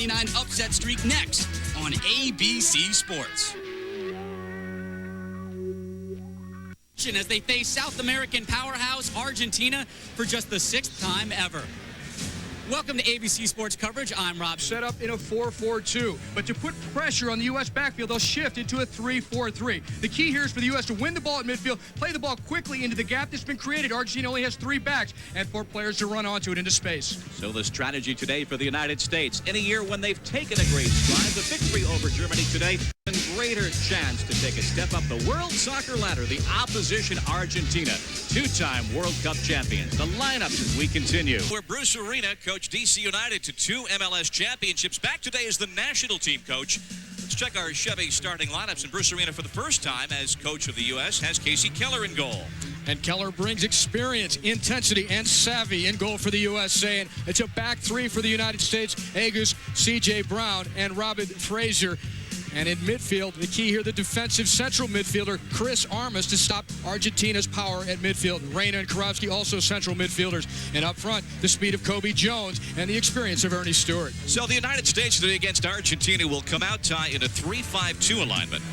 29 upset streak next on ABC Sports. As they face South American powerhouse Argentina for just the 6th time ever. Welcome to ABC Sports coverage. I'm Rob. Set up in a 4-4-2, but to put pressure on the U.S. backfield, they'll shift into a 3-4-3. The key here is for the U.S. to win the ball at midfield, play the ball quickly into the gap that's been created. Argentina only has 3 backs and 4 players to run onto it into space. So the strategy today for the United States, in a year when they've taken a great stride, the victory over Germany today, a greater chance to take a step up the world soccer ladder. The opposition, Argentina, 2-time World Cup champions. The lineups as we continue. Where Bruce Arena coached DC United to 2 MLS championships. Back today as the national team coach. Let's check our Chevy starting lineups. And Bruce Arena, for the first time as coach of the U.S., has Casey Keller in goal. And Keller brings experience, intensity, and savvy in goal for the U.S.A. And it's a back 3 for the United States. Agus, C.J. Brown, and Robin Fraser. And in midfield, the key here, the defensive central midfielder, Chris Armas, to stop Argentina's power at midfield. Reyna and Karofsky also central midfielders. And up front, the speed of Kobe Jones and the experience of Ernie Stewart. So the United States today against Argentina will come out, Ty, in a 3-5-2 alignment.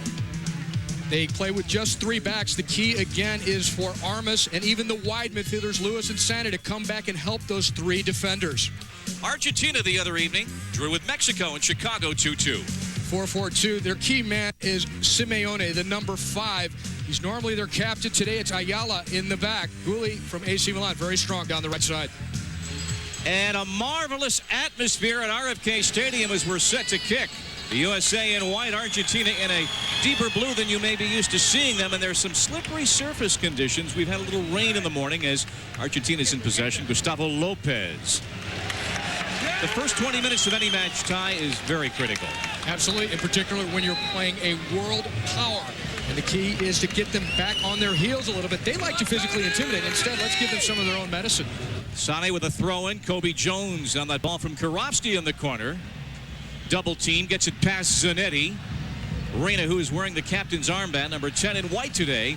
They play with just 3 backs. The key, again, is for Armas and even the wide midfielders, Lewis and Zanetti, to come back and help those 3 defenders. Argentina the other evening drew with Mexico in Chicago 2-2. 4-4-2. Their key man is Simeone, the number 5. He's normally their captain. Today it's Ayala in the back. Julio from AC Milan, very strong down the right side. And a marvelous atmosphere at RFK Stadium as we're set to kick. The USA in white, Argentina in a deeper blue than you may be used to seeing them. And there's some slippery surface conditions. We've had a little rain in the morning as Argentina's in possession. Gustavo Lopez. The first 20 minutes of any match, Ty, is very critical. Absolutely, in particular when you're playing a world power. And the key is to get them back on their heels a little bit. They like to physically intimidate. Instead, let's give them some of their own medicine. Sane with a throw-in. Kobe Jones on that ball from Karofsky in the corner. Double team, gets it past Zanetti. Reyna, who is wearing the captain's armband, number 10 in white today,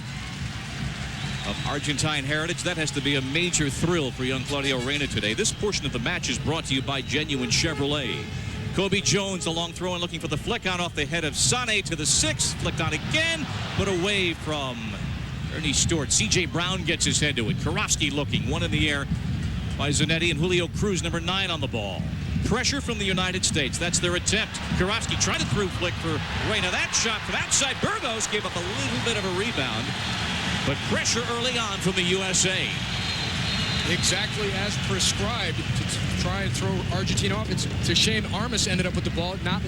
of Argentine heritage. That has to be a major thrill for young Claudio Reyna today. This portion of the match is brought to you by Genuine Chevrolet. Kobe Jones, a long throw and looking for the flick on off the head of Sane to the 6. Flicked on again, but away from Ernie Stewart. C.J. Brown gets his head to it. Karofsky looking, one in the air by Zanetti, and Julio Cruz, number 9 on the ball. Pressure from the United States. That's their attempt. Karofsky tried a through flick for Reyna. That shot from outside Burgos gave up a little bit of a rebound. But pressure early on from the USA. Exactly as prescribed to try and throw Argentina off. It's a shame Armas ended up with the ball, not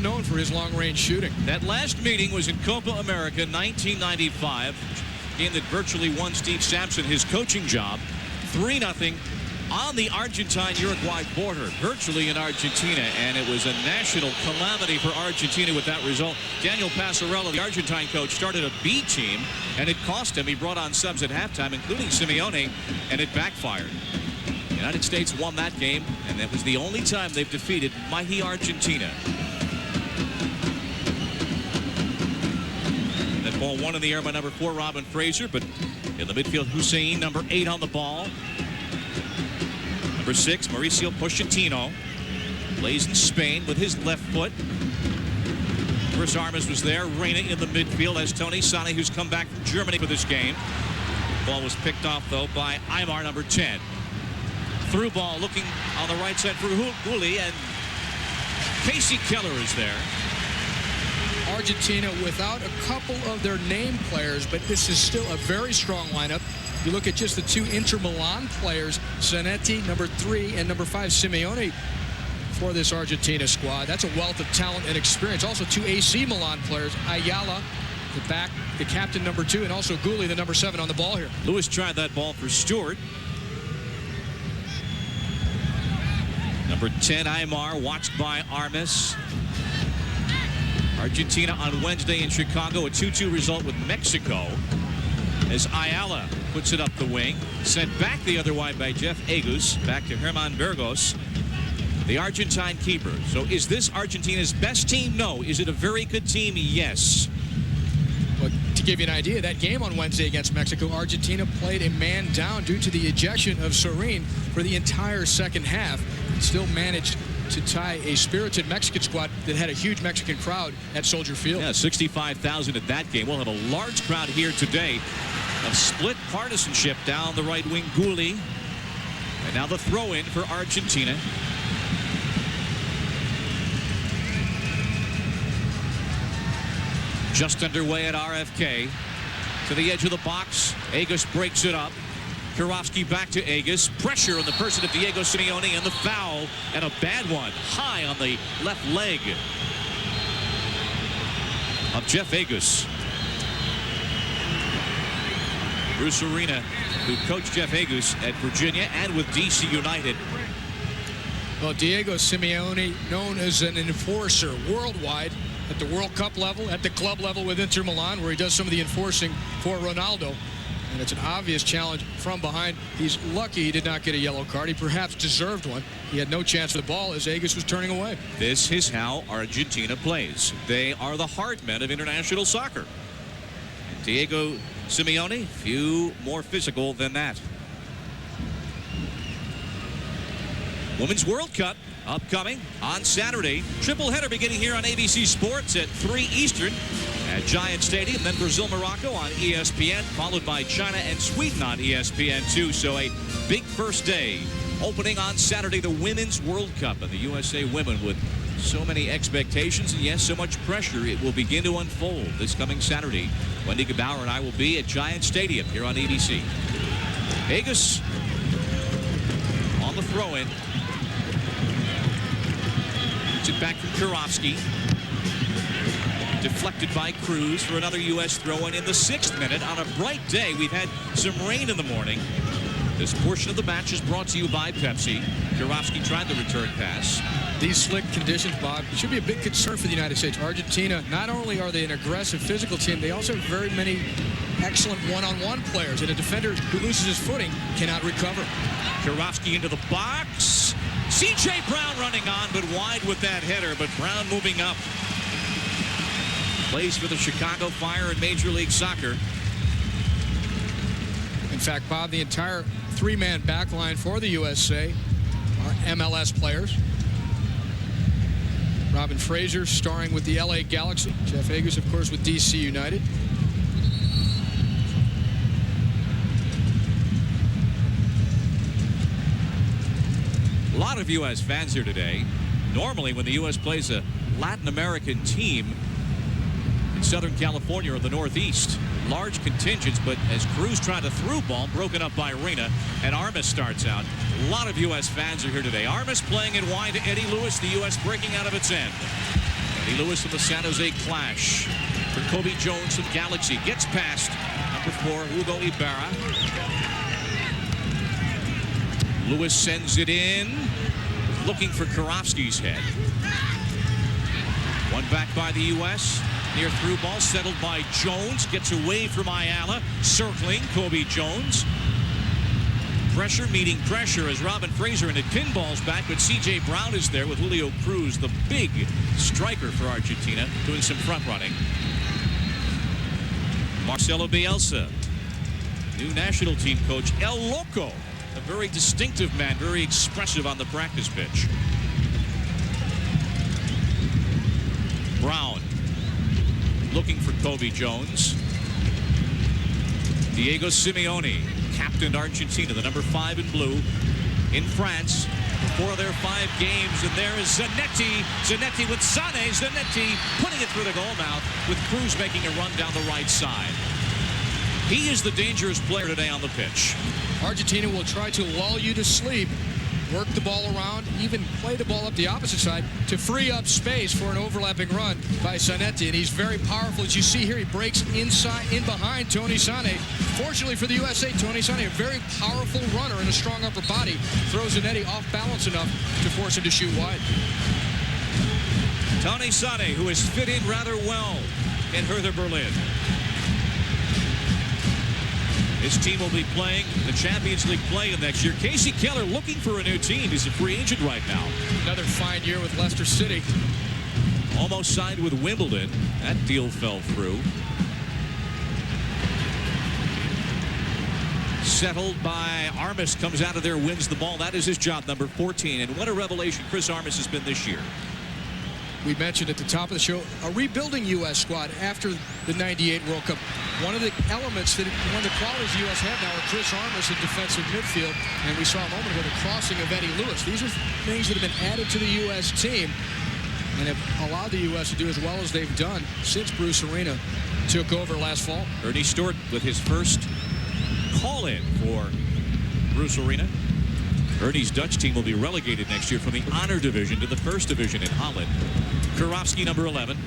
known for his long-range shooting. That last meeting was in Copa America 1995. Game that virtually won Steve Sampson his coaching job. 3-0 on the Argentine-Uruguay border, virtually in Argentina, and it was a national calamity for Argentina with that result. Daniel Passarella, the Argentine coach, started a B team, and it cost him. He brought on subs at halftime, including Simeone, and it backfired. The United States won that game, and that was the only time they've defeated mighty Argentina. That ball won in the air by number 4, Robin Fraser, but in the midfield, Husain, number 8 on the ball. Number 6, Mauricio Pochettino, plays in Spain with his left foot. Chris Armas was there. Reyna in the midfield as Tony Sane, who's come back from Germany for this game. Ball was picked off, though, by Aimar, number 10. Through ball looking on the right side for Julio, and Casey Keller is there. Argentina without a couple of their name players, but this is still a very strong lineup. You look at just the 2 Inter Milan players, Zanetti, number 3, and number 5, Simeone, for this Argentina squad. That's a wealth of talent and experience. Also 2 AC Milan players, Ayala, the back, the captain, number 2, and also Julio, the number 7 on the ball here. Lewis tried that ball for Stewart. Number 10, Aimar, watched by Armas. Argentina on Wednesday in Chicago, a 2-2 result with Mexico. As Ayala puts it up the wing, sent back the other way by Jeff Agus, back to Herman Burgos, the Argentine keeper. So is this Argentina's best team? No. Is it a very good team? Yes. Well, to give you an idea, that game on Wednesday against Mexico, Argentina played a man down due to the ejection of Serene for the entire second half. Still managed to tie a spirited Mexican squad that had a huge Mexican crowd at Soldier Field. Yeah, 65,000 at that game. We'll have a large crowd here today of split partisanship down the right wing. Kily. And now the throw-in for Argentina. Just underway at RFK. To the edge of the box. Agus breaks it up. Karofsky back to Agus. Pressure on the person of Diego Simeone, and the foul, and a bad one. High on the left leg of Jeff Agus. Bruce Arena, who coached Jeff Agus at Virginia and with DC United. Well, Diego Simeone, known as an enforcer worldwide at the World Cup level, at the club level with Inter Milan, where he does some of the enforcing for Ronaldo. And it's an obvious challenge from behind. He's lucky he did not get a yellow card. He perhaps deserved one. He had no chance for the ball as Agus was turning away. This is how Argentina plays. They are the hard men of international soccer. Diego Simeone, few more physical than that. Women's World Cup upcoming on Saturday. Triple header beginning here on ABC Sports at 3 Eastern at Giant Stadium. Then Brazil-Morocco on ESPN, followed by China and Sweden on ESPN2. So a big first day opening on Saturday, the Women's World Cup. And the USA women with so many expectations and, yes, so much pressure. It will begin to unfold this coming Saturday. Wendy Gebauer and I will be at Giant Stadium here on ABC. Agus on the throw-in. Gets it back from Karofsky. Deflected by Cruz for another U.S. throw-in in the 6th minute. On a bright day, we've had some rain in the morning. This portion of the match is brought to you by Pepsi. Karofsky tried the return pass. These slick conditions, Bob, should be a big concern for the United States. Argentina, not only are they an aggressive physical team, they also have very many excellent one-on-one players. And a defender who loses his footing cannot recover. Karofsky into the box. C.J. Brown running on, but wide with that header. But Brown moving up. Plays for the Chicago Fire in Major League Soccer. In fact, Bob, the entire three-man back line for the USA are MLS players. Robin Fraser starring with the LA Galaxy. Jeff Agus, of course, with DC United. A lot of U.S. fans here today. Normally, when the U.S. plays a Latin American team in Southern California or the Northeast, large contingents, but as Cruz tried a through ball, broken up by Arena, and Armas starts out. A lot of U.S. fans are here today. Armas playing it wide to Eddie Lewis, the U.S. breaking out of its end. Eddie Lewis from the San Jose Clash. For Kobe Jones from Galaxy. Gets past number 4, Hugo Ibarra. Lewis sends it in, looking for Karofsky's head. One back by the U.S. Near through ball settled by Jones. Gets away from Ayala. Circling Kobe Jones. Pressure meeting pressure as Robin Fraser and it pinballs back, but C.J. Brown is there with Julio Cruz, the big striker for Argentina, doing some front running. Marcelo Bielsa, new national team coach. El Loco, a very distinctive man, very expressive on the practice pitch. Brown looking for Kobe Jones. Diego Simeone captained Argentina, the number 5 in blue, in France for their 5 games. And there is Zanetti. Zanetti with Sane. Zanetti putting it through the goal mouth with Cruz making a run down the right side. He is the dangerous player today on the pitch. Argentina will try to lull you to sleep, work the ball around, even play the ball up the opposite side to free up space for an overlapping run by Zanetti. And he's very powerful. As you see here, he breaks inside, in behind Tony Sane. Fortunately for the USA, Tony Sane, a very powerful runner and a strong upper body, throws Zanetti off balance enough to force him to shoot wide. Tony Sane, who has fit in rather well in Hertha Berlin. His team will be playing the Champions League play-in next year. Casey Keller looking for a new team. He's a free agent right now. Another fine year with Leicester City. Almost signed with Wimbledon. That deal fell through. Settled by Armas, comes out of there, wins the ball. That is his job, number 14. And what a revelation Chris Armas has been this year. We mentioned at the top of the show a rebuilding U.S. squad after the '98 World Cup. One of the elements that one of the qualities the U.S. have now are Chris Armas in defensive midfield, and we saw a moment ago the crossing of Eddie Lewis. These are things that have been added to the U.S. team and have allowed the U.S. to do as well as they've done since Bruce Arena took over last fall. Ernie Stewart with his first call-in for Bruce Arena. Ernie's Dutch team will be relegated next year from the honor division to the first division in Holland. Kurowski, number 11.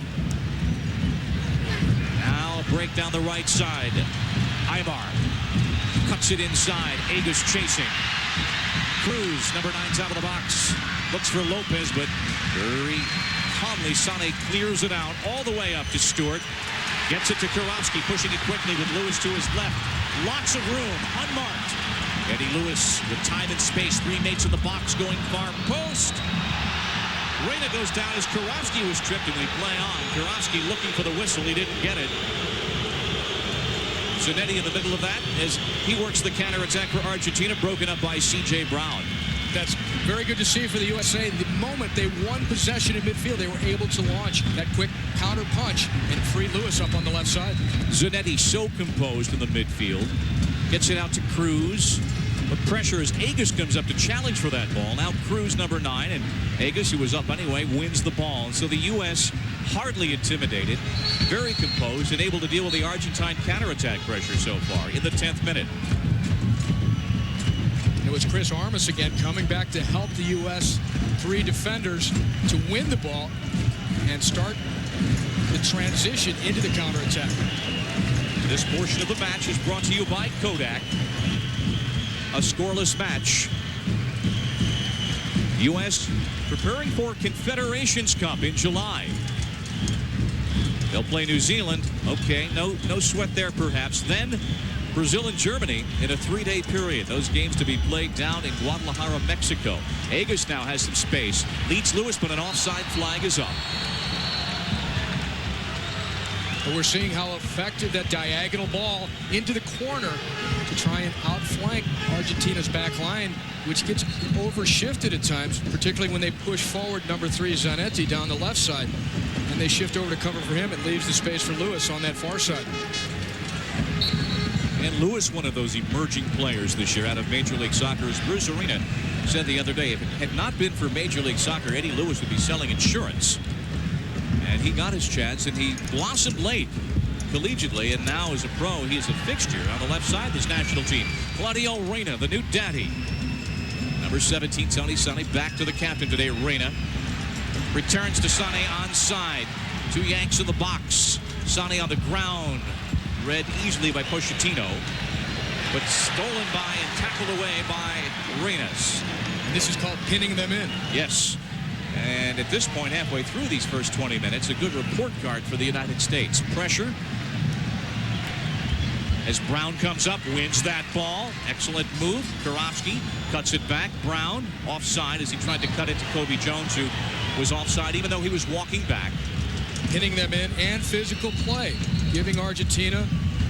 Now break down the right side. Aimar cuts it inside. Agus chasing. Cruz, number 9's out of the box. Looks for Lopez, but very calmly Sané clears it out all the way up to Stewart. Gets it to Kurowski, pushing it quickly with Lewis to his left. Lots of room, unmarked. Eddie Lewis with time and space. 3 mates in the box going far post. Reyna goes down as Kurowski was tripped, and we play on. Kurowski looking for the whistle. He didn't get it. Zanetti in the middle of that as he works the counterattack for Argentina, broken up by C.J. Brown. That's very good to see for the USA. The moment they won possession in midfield, they were able to launch that quick counter punch and free Lewis up on the left side. Zanetti so composed in the midfield. Gets it out to Cruz. But pressure as Agus comes up to challenge for that ball. Now Cruz, number 9, and Agus, who was up anyway, wins the ball. And so the U.S. hardly intimidated, very composed, and able to deal with the Argentine counterattack pressure so far in the 10th minute. It was Chris Armas again coming back to help the U.S. 3 defenders to win the ball and start the transition into the counterattack. This portion of the match is brought to you by Kodak. A scoreless match. U.S. preparing for Confederations Cup in July. They'll play New Zealand. Okay, no sweat there perhaps. Then Brazil and Germany in a 3-day period. Those games to be played down in Guadalajara, Mexico. Agus now has some space. Leads Lewis, but an offside flag is up. But we're seeing how effective that diagonal ball into the corner to try and outflank Argentina's back line, which gets overshifted at times, particularly when they push forward number 3 Zanetti down the left side. And they shift over to cover for him. It leaves the space for Lewis on that far side. And Lewis, one of those emerging players this year out of Major League Soccer. As Bruce Arena said the other day, if it had not been for Major League Soccer, Eddie Lewis would be selling insurance. And he got his chance, and he blossomed late collegiately, and now as a pro, he is a fixture on the left side of this national team. Claudio Reyna, the new daddy. Number 17, Tony Sané, back to the captain today, Reyna. Returns to Sané onside. 2 Yanks in the box. Sané on the ground. Read easily by Pochettino, but stolen by and tackled away by Reynas. This is called pinning them in. Yes. And at this point, halfway through these first 20 minutes, a good report card for the United States. Pressure. As Brown comes up, wins that ball. Excellent move. Kurowski cuts it back. Brown offside as he tried to cut it to Kobe Jones, who was offside even though he was walking back. Pinning them in and physical play, giving Argentina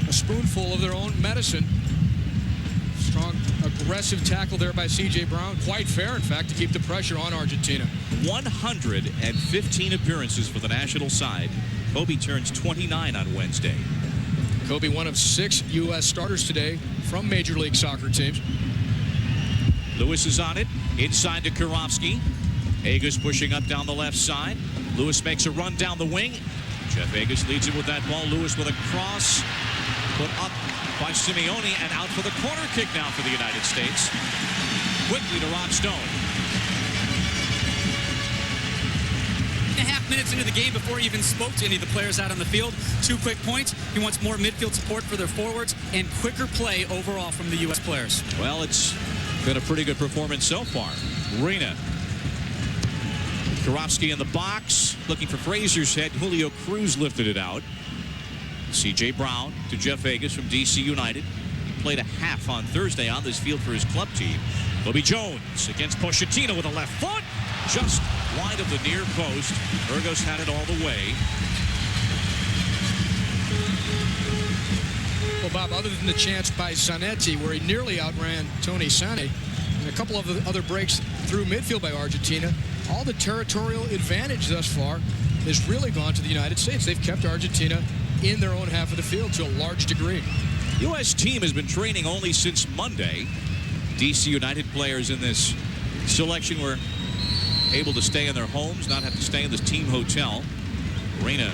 a spoonful of their own medicine. Strong, aggressive tackle there by C.J. Brown. Quite fair, in fact, to keep the pressure on Argentina. 115 appearances for the national side. Kobe turns 29 on Wednesday. Kobe, one of 6 U.S. starters today from Major League Soccer teams. Lewis is on it. Inside to Kurowski. Agus pushing up down the left side. Lewis makes a run down the wing. Jeff Agus leads it with that ball. Lewis with a cross. Put up by Simeone, and out for the corner kick now for the United States. Quickly to Rob Stone. 8.5 minutes into the game before he even spoke to any of the players out on the field. 2 quick points. He wants more midfield support for their forwards and quicker play overall from the U.S. players. Well, it's been a pretty good performance so far. Reyna. Kurowski in the box, looking for Fraser's head. Julio Cruz lifted it out. C.J. Brown to Jeff Agus from D.C. United. He played a half on Thursday on this field for his club team. Kobe Jones against Pochettino with a left foot. Just wide of the near post. Burgos had it all the way. Well, Bob, other than the chance by Zanetti where he nearly outran Tony Sane and a couple of the other breaks through midfield by Argentina, all the territorial advantage thus far has really gone to the United States. They've kept Argentina in their own half of the field to a large degree. U.S. team has been training only since Monday. D.C. United players in this selection were able to stay in their homes, not have to stay in the team hotel. Reyna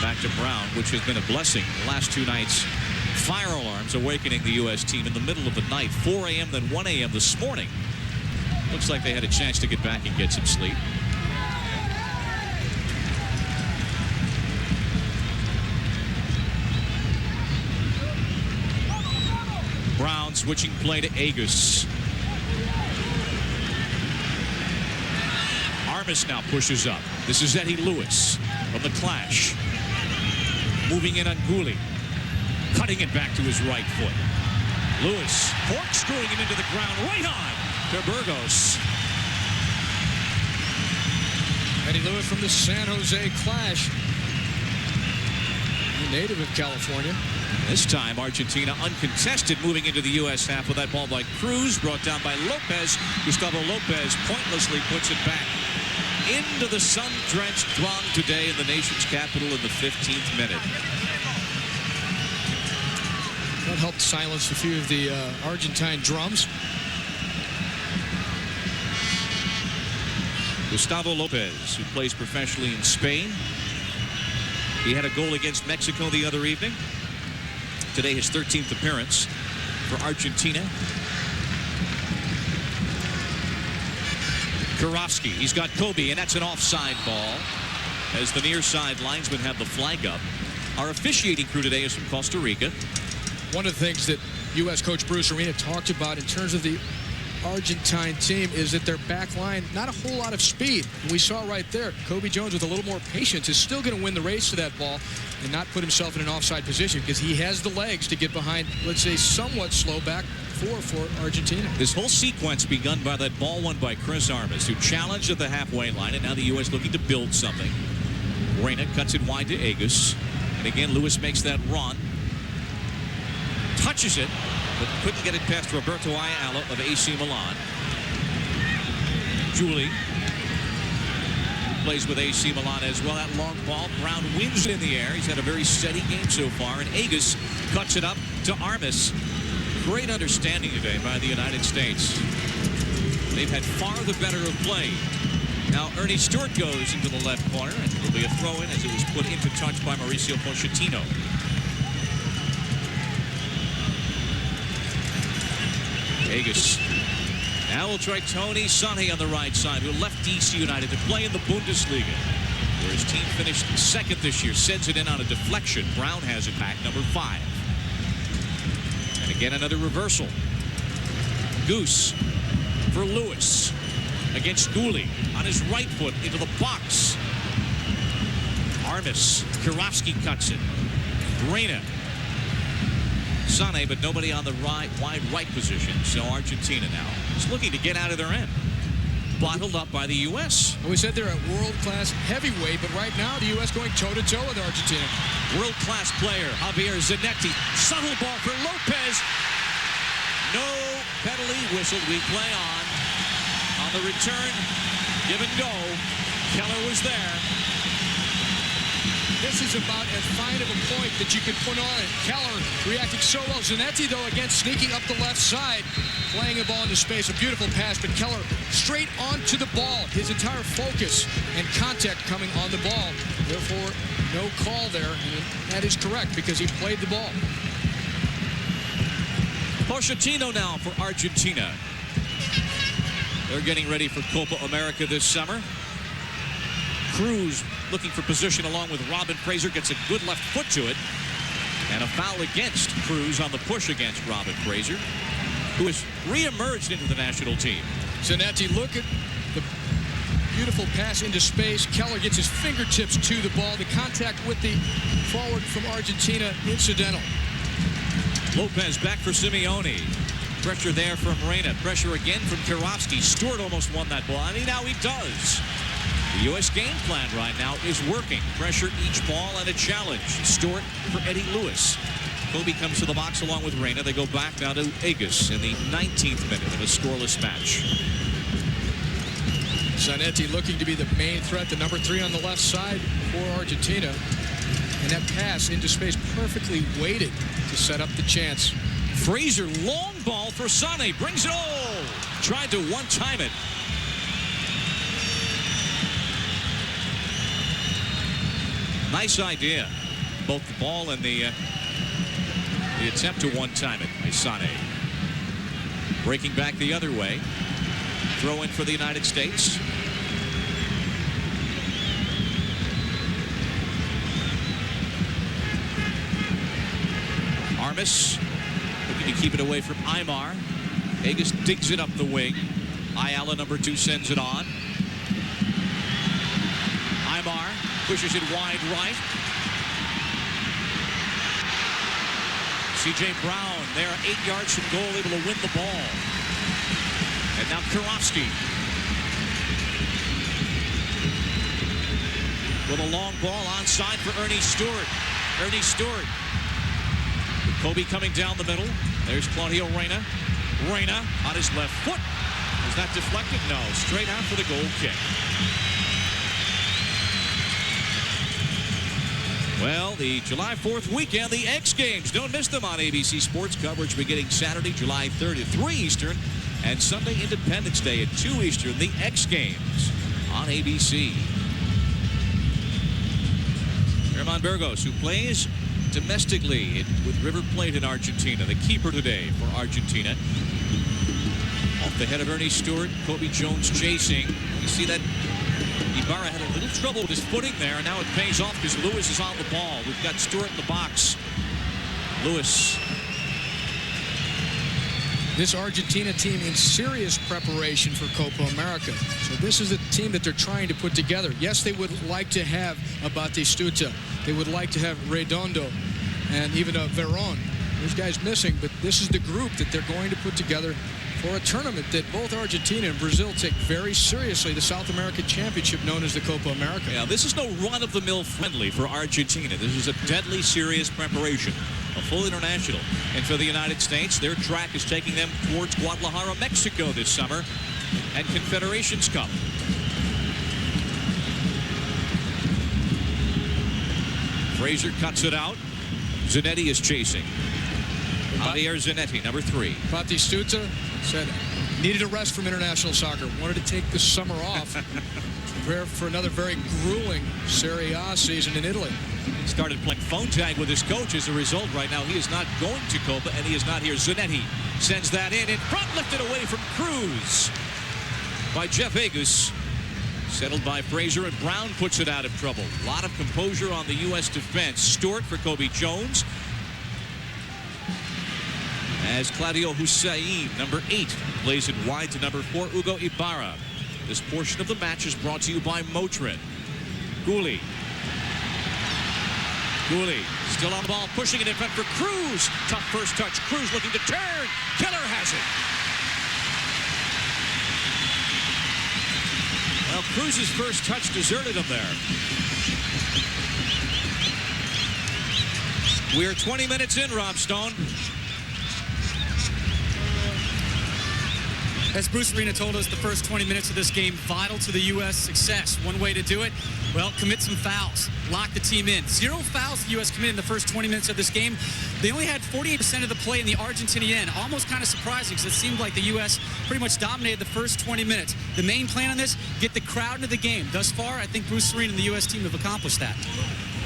back to Brown, which has been a blessing the last 2 nights. Fire alarms awakening the U.S. team in the middle of the night, 4 a.m. then 1 a.m. this morning. Looks like they had a chance to get back and get some sleep. Brown switching play to Agus. Armas now pushes up. This is Eddie Lewis from the clash. Moving in on Gulli. Cutting it back to his right foot. Lewis corkscrewing him into the ground. Right on to Burgos. Eddie Lewis from the San Jose Clash. A native of California. This time, Argentina uncontested moving into the U.S. half with that ball by Cruz, brought down by Lopez. Gustavo Lopez pointlessly puts it back into the sun-drenched throng today in the nation's capital in the 15th minute. That helped silence a few of the Argentine drums. Gustavo Lopez, who plays professionally in Spain. He had a goal against Mexico the other evening. Today, his 13th appearance for Argentina. Karofsky, he's got Kobe, and that's an offside ball as the near side linesmen have the flag up. Our officiating crew today is from Costa Rica. One of the things that U.S. coach Bruce Arena talked about in terms of the Argentine team is that their back line, not a whole lot of speed. We saw right there, Kobe Jones with a little more patience is still going to win the race to that ball and not put himself in an offside position because he has the legs to get behind, let's say, somewhat slow back four for Argentina. This whole sequence begun by that ball won by Chris Armas, who challenged at the halfway line, and now the U.S. looking to build something. Reyna cuts it wide to Agus, and again, Lewis makes that run. Touches it, but couldn't get it past Roberto Ayala of AC Milan. Julie plays with AC Milan as well. That long ball, Brown wins in the air. He's had a very steady game so far, and Agus cuts it up to Armas. Great understanding today by the United States. They've had far the better of play. Now Ernie Stewart goes into the left corner, and it'll be a throw-in as it was put into touch by Mauricio Pochettino. Agus. Now we'll try Tony Sonny on the right side, who left DC United to play in the Bundesliga, where his team finished second this year. Sends it in on a deflection. Brown has it back, number 5. And again, another reversal. Goose for Lewis against Gulli on his right foot into the box. Armas. Karofsky cuts it. Reyna. Sane, but nobody on the wide right position. So Argentina now is looking to get out of their end. Bottled up by the U.S. We said they're at world-class heavyweight, but right now the U.S. going toe-to-toe with Argentina. World-class player, Javier Zanetti. Subtle ball for Lopez. No penalty whistle. We play on. On the return, give and go. Keller was there. This is about as fine of a point that you could put on it. Keller reacting so well. Zanetti, though, again, sneaking up the left side, playing a ball into space. A beautiful pass, but Keller straight onto the ball. His entire focus and contact coming on the ball. Therefore, no call there, and that is correct because he played the ball. Pochettino now for Argentina. They're getting ready for Copa America this summer. Cruz looking for position along with Robin Fraser, gets a good left foot to it, and a foul against Cruz on the push against Robin Fraser, who has re-emerged into the national team. Zanetti, look at the beautiful pass into space. Keller gets his fingertips to the ball. The contact with the forward from Argentina, incidental. Lopez back for Simeone. Pressure there from Reyna. Pressure again from Karofsky. Stewart almost won that ball. I mean, now he does. The U.S. game plan right now is working. Pressure each ball and a challenge. Stewart for Eddie Lewis. Kobe comes to the box along with Reyna. They go back now to Agus in the 19th minute of a scoreless match. Zanetti looking to be the main threat, the number 3 on the left side for Argentina. And that pass into space perfectly weighted to set up the chance. Fraser, long ball for Sane. Brings it all. Tried to one-time it. Nice idea. Both the ball and the attempt to one-time it by Sane. Breaking back the other way. Throw in for the United States. Armas looking to keep it away from Aimar. Agus digs it up the wing. Ayala, number 2, sends it on. Aimar pushes it wide right. C.J. Brown there, 8 yards from goal, able to win the ball. And now Karofsky with a long ball onside for Ernie Stewart. Ernie Stewart. Kobe coming down the middle. There's Claudio Reyna. Reyna on his left foot. Is that deflected? No. Straight out for the goal kick. Well, the July 4th weekend, the X Games. Don't miss them on ABC Sports. Coverage beginning Saturday, July 3rd at 3 Eastern, and Sunday, Independence Day at 2 Eastern. The X Games on ABC. Herman Burgos, who plays domestically with River Plate in Argentina, the keeper today for Argentina. Off the head of Ernie Stewart, Kobe Jones chasing. You see that Ibarra had a little trouble with his footing there, and now it pays off because Lewis is on the ball. We've got Stewart in the box. Lewis. This Argentina team in serious preparation for Copa America. So this is a team that they're trying to put together. Yes, they would like to have a Batistuta. They would like to have Redondo and even a Verón. There's guys missing, but this is the group that they're going to put together for a tournament that both Argentina and Brazil take very seriously, the South American Championship known as the Copa America. Yeah, this is no run-of-the-mill friendly for Argentina. This is a deadly serious preparation, a full international. And for the United States, their track is taking them towards Guadalajara, Mexico this summer, and Confederations Cup. Fraser cuts it out. Zanetti is chasing. Javier Zanetti, number 3. Batistuta said needed a rest from international soccer. Wanted to take the summer off. Prepare for another very grueling Serie A season in Italy. He started playing phone tag with his coach. As a result, right now, he is not going to Copa, and he is not here. Zanetti sends that in front, lifted away from Cruz by Jeff Agus. Settled by Fraser, and Brown puts it out of trouble. A lot of composure on the U.S. defense. Stewart for Kobe Jones. As Claudio Husain, number 8, plays it wide to number 4, Hugo Ibarra. This portion of the match is brought to you by Motrin. Kily. Kily still on the ball, pushing it in front for Cruz. Tough first touch. Cruz looking to turn. Keller has it. Well, Cruz's first touch deserted him there. We're 20 minutes in, Rob Stone. As Bruce Arena told us, the first 20 minutes of this game vital to the U.S. success. One way to do it, well, commit some fouls. Lock the team in. 0 fouls the U.S. committed in the first 20 minutes of this game. They only had 48% of the play in the Argentina end. Almost kind of surprising because it seemed like the U.S. pretty much dominated the first 20 minutes. The main plan on this, get the crowd into the game. Thus far, I think Bruce Arena and the U.S. team have accomplished that.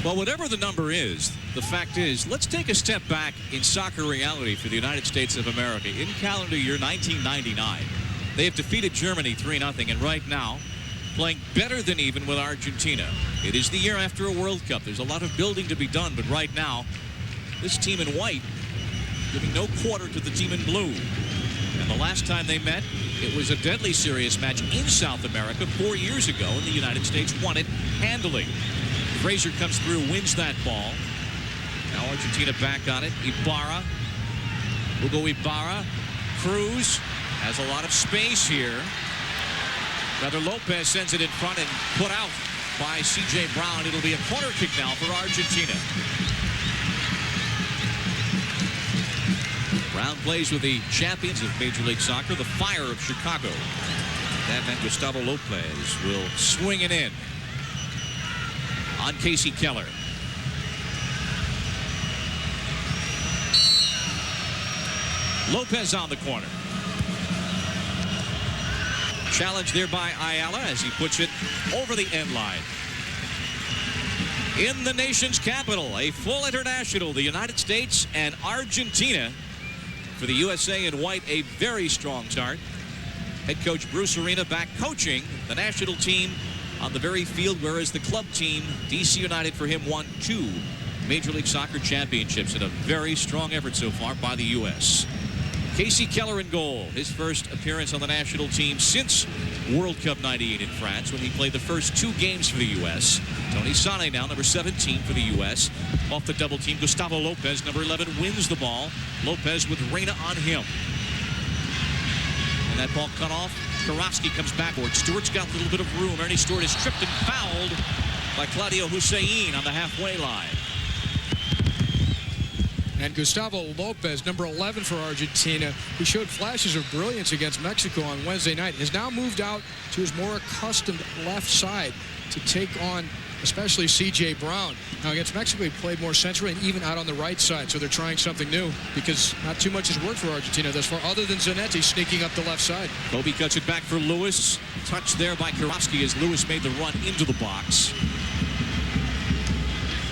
Well, whatever the number is, the fact is, let's take a step back in soccer reality for the United States of America. In calendar year 1999, they have defeated Germany 3-0, and right now, playing better than even with Argentina. It is the year after a World Cup. There's a lot of building to be done, but right now, this team in white giving no quarter to the team in blue. And the last time they met, it was a deadly serious match in South America 4 years ago, and the United States won it handily. Fraser comes through, wins that ball. Now Argentina back on it. Ibarra. Hugo Ibarra. Cruz has a lot of space here. Rather, Lopez sends it in front and put out by C.J. Brown. It'll be a corner kick now for Argentina. Brown plays with the champions of Major League Soccer, the Fire of Chicago. That man Gustavo Lopez will swing it in on Casey Keller. Lopez on the corner. Challenge there by Ayala as he puts it over the end line. In the nation's capital, a full international, the United States and Argentina. For the USA in white, a very strong start. Head coach Bruce Arena back coaching the national team on the very field, whereas the club team, DC United, for him, won 2 Major League Soccer championships in a very strong effort so far by the U.S. Casey Keller in goal, his first appearance on the national team since World Cup '98 in France, when he played the first 2 games for the U.S. Tony Sane now, number 17 for the U.S. Off the double team, Gustavo Lopez, number 11, wins the ball. Lopez with Reyna on him. And that ball cut off. Karofsky comes backward. Stewart's got a little bit of room. Ernie Stewart is tripped and fouled by Claudio Husain on the halfway line. And Gustavo Lopez, number 11 for Argentina, who showed flashes of brilliance against Mexico on Wednesday night, has now moved out to his more accustomed left side to take on especially C.J. Brown. Now against Mexico, he played more centrally and even out on the right side, so they're trying something new because not too much has worked for Argentina thus far, other than Zanetti sneaking up the left side. Kobe cuts it back for Lewis. Touch there by Karofsky as Lewis made the run into the box.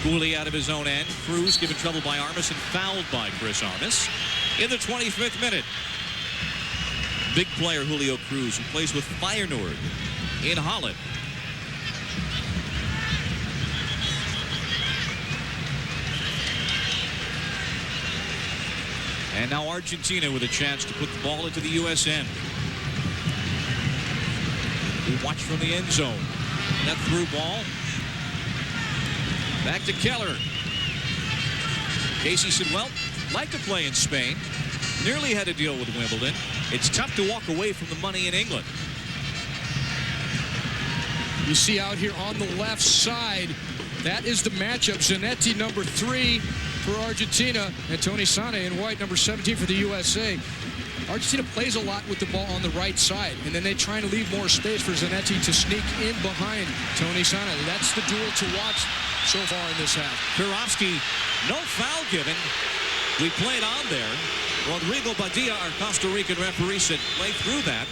Julio out of his own end. Cruz given trouble by Armas and fouled by Chris Armas in the 25th minute. Big player Julio Cruz, who plays with Feyenoord in Holland. And now Argentina with a chance to put the ball into the U.S. end. We watch from the end zone. That through ball. Back to Keller. Casey said, well, like to play in Spain. Nearly had a deal with Wimbledon. It's tough to walk away from the money in England. You see out here on the left side, that is the matchup. Zanetti, number 3 for Argentina, and Tony Sane in white, number 17 for the USA. Argentina plays a lot with the ball on the right side, and then they try to leave more space for Zanetti to sneak in behind Tony Sane. That's the duel to watch so far in this half. Karofsky, no foul given. We played on there. Rodrigo Badilla, our Costa Rican referee, said play through that.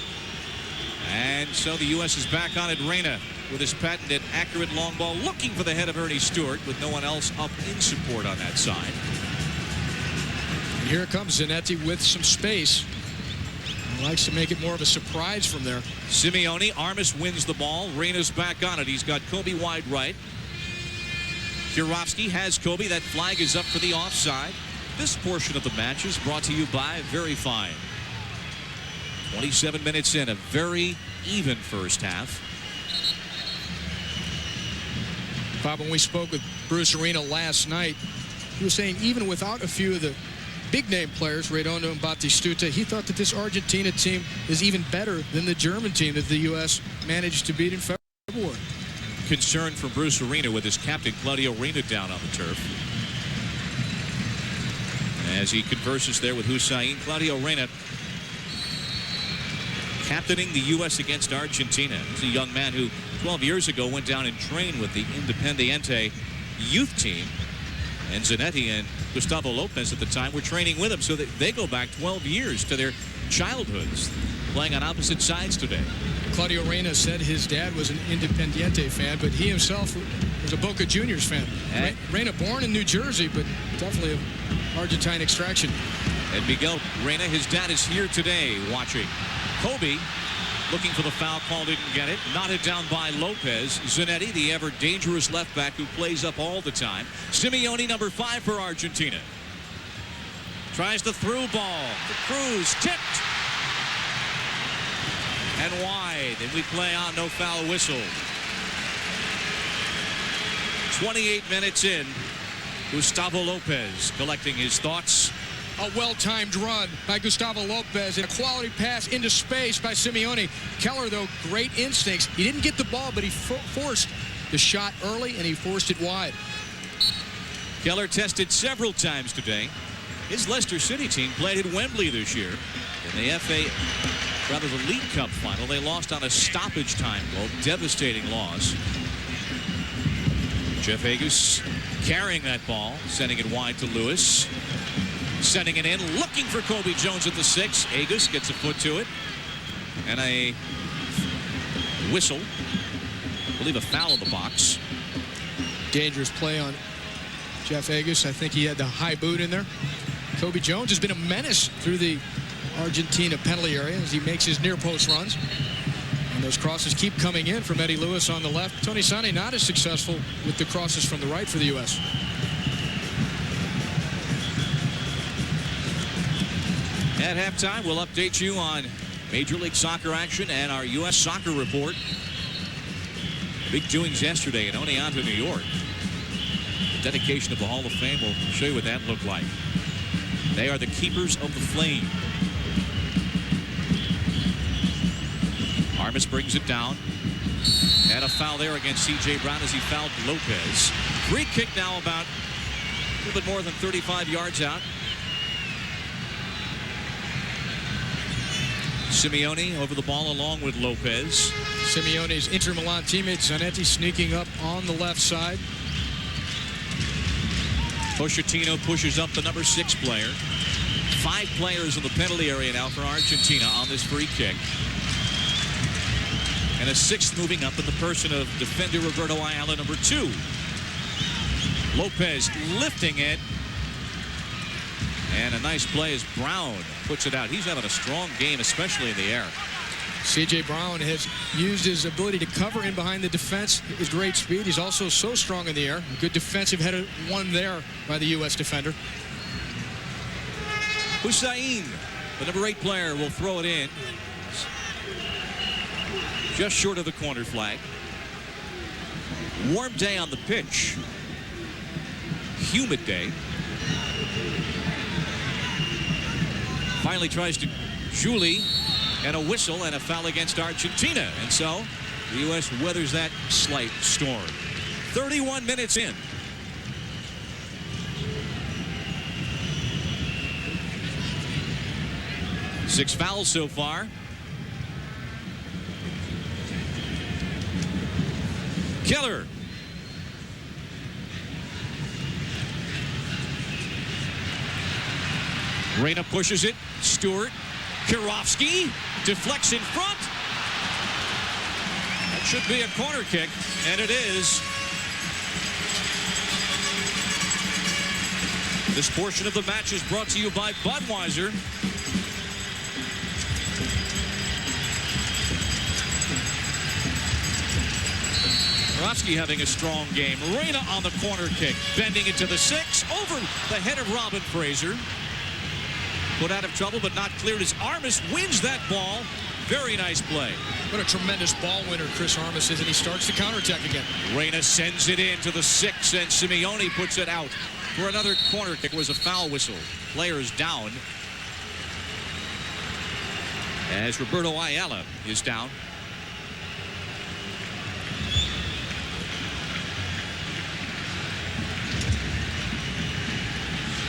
And so the U.S. is back on it. Reyna with his patented accurate long ball, looking for the head of Ernie Stewart with no one else up in support on that side. And here comes Zanetti with some space. He likes to make it more of a surprise from there. Simeone, Armas wins the ball. Reyna's back on it. He's got Kobe wide right. Karofsky has Kobe. That flag is up for the offside. This portion of the match is brought to you by Very Fine. 27 minutes in, a very even first half. Bob, when we spoke with Bruce Arena last night, he was saying even without a few of the big-name players, Redondo and Batistuta, he thought that this Argentina team is even better than the German team that the U.S. managed to beat in February. Concern for Bruce Arena with his captain, Claudio Reyna, down on the turf. As he converses there with Husain, Claudio Reyna captaining the U.S. against Argentina. He's a young man who 12 years ago went down and trained with the Independiente youth team. And Zanetti and Gustavo Lopez at the time were training with him, so that they go back 12 years to their childhoods, playing on opposite sides today. Claudio Reyna said his dad was an Independiente fan, but he himself was a Boca Juniors fan. Reyna born in New Jersey, but definitely of Argentine extraction. And Miguel Reyna, his dad, is here today watching. Kobe looking for the foul call, didn't get it. Knotted down by Lopez. Zanetti, the ever dangerous left back who plays up all the time. Simeone, number 5 for Argentina. Tries the through ball to Cruz, tipped. And wide, and we play on, no foul whistle. 28 minutes in, Gustavo Lopez collecting his thoughts. A well-timed run by Gustavo Lopez and a quality pass into space by Simeone. Keller, though, great instincts. He didn't get the ball, but he forced the shot early, and he forced it wide. Keller tested several times today. His Leicester City team played at Wembley this year in the the League Cup final. They lost on a stoppage time goal. Devastating loss. Jeff Agus carrying that ball, sending it wide to Lewis. Sending it in, looking for Coby Jones at the 6. Agus gets a foot to it. And a whistle. I believe a foul in the box. Dangerous play on Jeff Agus. I think he had the high boot in there. Coby Jones has been a menace through the Argentina penalty area as he makes his near post runs. And those crosses keep coming in from Eddie Lewis on the left. Tony Sané not as successful with the crosses from the right for the U.S. At halftime, we'll update you on Major League Soccer action and our U.S. Soccer report. Big doings yesterday in Oneonta, New York. The dedication of the Hall of Fame will show you what that looked like. They are the keepers of the flame. Armas brings it down. And a foul there against C.J. Brown as he fouled Lopez. Free kick now about a little bit more than 35 yards out. Simeone over the ball along with Lopez. Simeone's Inter Milan teammate Zanetti sneaking up on the left side. Pochettino pushes up the number 6 player. 5 players in the penalty area now for Argentina on this free kick. And a 6th moving up in the person of defender Roberto Ayala, number 2. Lopez lifting it. And a nice play as Brown puts it out. He's having a strong game, especially in the air. C.J. Brown has used his ability to cover in behind the defense, his great speed. He's also so strong in the air. A good defensive header, one there by the U.S. defender. Husain, the number 8 player, will throw it in. Just short of the corner flag. Warm day on the pitch. Humid day. Finally tries to Julio, and a whistle and a foul against Argentina. And so the U.S. weathers that slight storm. 31 minutes in. Six fouls so far. Keller. Reyna pushes it. Stewart. Kirovsky deflects in front. That should be a corner kick, and it is. This portion of the match is brought to you by Budweiser. Kirovsky having a strong game. Reyna on the corner kick, bending it to the 6, over the head of Robin Fraser. Put out of trouble, but not cleared as Armas wins that ball. Very nice play. What a tremendous ball winner Chris Armas is, and he starts the counterattack again. Reyna sends it in to the 6, and Simeone puts it out for another corner kick. It was a foul whistle. Players down. As Roberto Ayala is down.